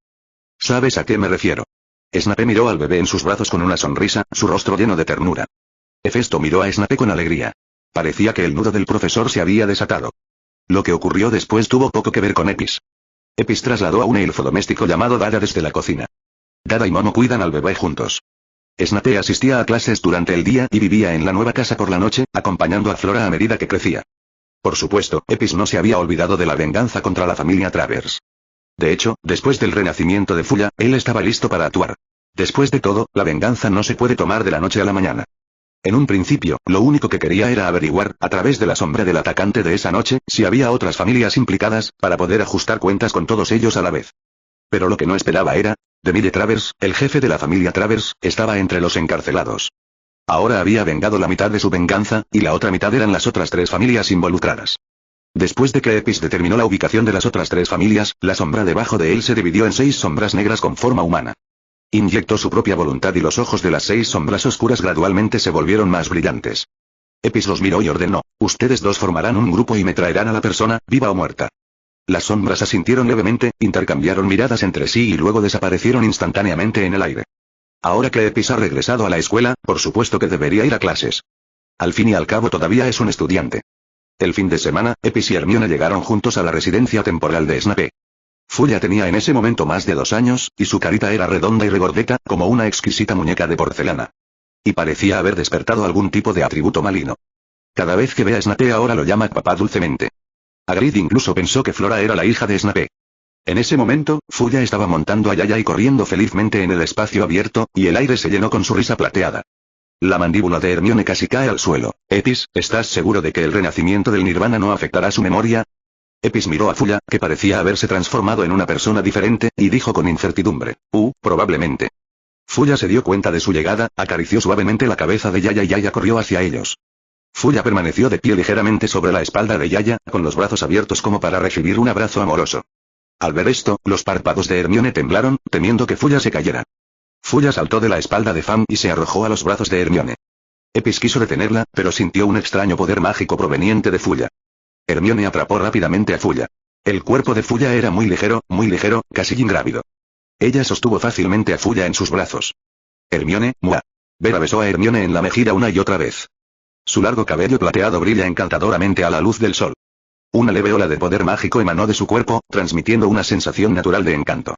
¿Sabes a qué me refiero? Snape miró al bebé en sus brazos con una sonrisa, su rostro lleno de ternura. Hefesto miró a Snape con alegría. Parecía que el nudo del profesor se había desatado. Lo que ocurrió después tuvo poco que ver con Epis. Epis trasladó a un elfo doméstico llamado Dada desde la cocina. Dada y Momo cuidan al bebé juntos. Snape asistía a clases durante el día y vivía en la nueva casa por la noche, acompañando a Flora a medida que crecía. Por supuesto, Epis no se había olvidado de la venganza contra la familia Travers. De hecho, después del renacimiento de Fuya, él estaba listo para actuar. Después de todo, la venganza no se puede tomar de la noche a la mañana. En un principio, lo único que quería era averiguar, a través de la sombra del atacante de esa noche, si había otras familias implicadas, para poder ajustar cuentas con todos ellos a la vez. Pero lo que no esperaba era, Deville Travers, el jefe de la familia Travers, estaba entre los encarcelados. Ahora había vengado la mitad de su venganza, y la otra mitad eran las otras 3 familias involucradas. Después de que Epis determinó la ubicación de las otras 3 familias, la sombra debajo de él se dividió en 6 sombras negras con forma humana. Inyectó su propia voluntad y los ojos de las 6 sombras oscuras gradualmente se volvieron más brillantes. Epis los miró y ordenó, ustedes 2 formarán un grupo y me traerán a la persona, viva o muerta. Las sombras asintieron levemente, intercambiaron miradas entre sí y luego desaparecieron instantáneamente en el aire. Ahora que Epis ha regresado a la escuela, por supuesto que debería ir a clases. Al fin y al cabo todavía es un estudiante. El fin de semana, Epis y Hermione llegaron juntos a la residencia temporal de Snape. Fulla tenía en ese momento más de 2 años, y su carita era redonda y regordeta, como una exquisita muñeca de porcelana. Y parecía haber despertado algún tipo de atributo maligno. Cada vez que ve a Snape ahora lo llama papá dulcemente. Hagrid incluso pensó que Flora era la hija de Snape. En ese momento, Fulla estaba montando a Yaya y corriendo felizmente en el espacio abierto, y el aire se llenó con su risa plateada. La mandíbula de Hermione casi cae al suelo. Epis, ¿estás seguro de que el renacimiento del Nirvana no afectará su memoria? Epis miró a Fulla, que parecía haberse transformado en una persona diferente, y dijo con incertidumbre, probablemente. Fulla se dio cuenta de su llegada, acarició suavemente la cabeza de Yaya y Yaya corrió hacia ellos. Fulla permaneció de pie ligeramente sobre la espalda de Yaya, con los brazos abiertos como para recibir un abrazo amoroso. Al ver esto, los párpados de Hermione temblaron, temiendo que Fulla se cayera. Fulla saltó de la espalda de Fam y se arrojó a los brazos de Hermione. Epis quiso detenerla, pero sintió un extraño poder mágico proveniente de Fulla. Hermione atrapó rápidamente a Fulla. El cuerpo de Fulla era muy ligero, casi ingrávido. Ella sostuvo fácilmente a Fulla en sus brazos. Hermione, ¡mua! Vera besó a Hermione en la mejilla una y otra vez. Su largo cabello plateado brilla encantadoramente a la luz del sol. Una leve ola de poder mágico emanó de su cuerpo, transmitiendo una sensación natural de encanto.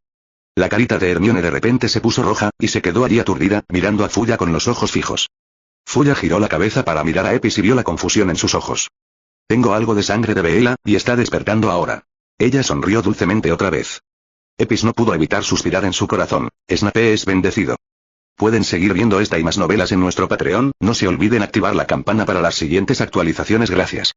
La carita de Hermione de repente se puso roja, y se quedó allí aturdida, mirando a Fulla con los ojos fijos. Fulla giró la cabeza para mirar a Epis y vio la confusión en sus ojos. Tengo algo de sangre de Bella, y está despertando ahora. Ella sonrió dulcemente otra vez. Epis no pudo evitar suspirar en su corazón. Snape es bendecido. Pueden seguir viendo esta y más novelas en nuestro Patreon, no se olviden activar la campana para las siguientes actualizaciones. Gracias.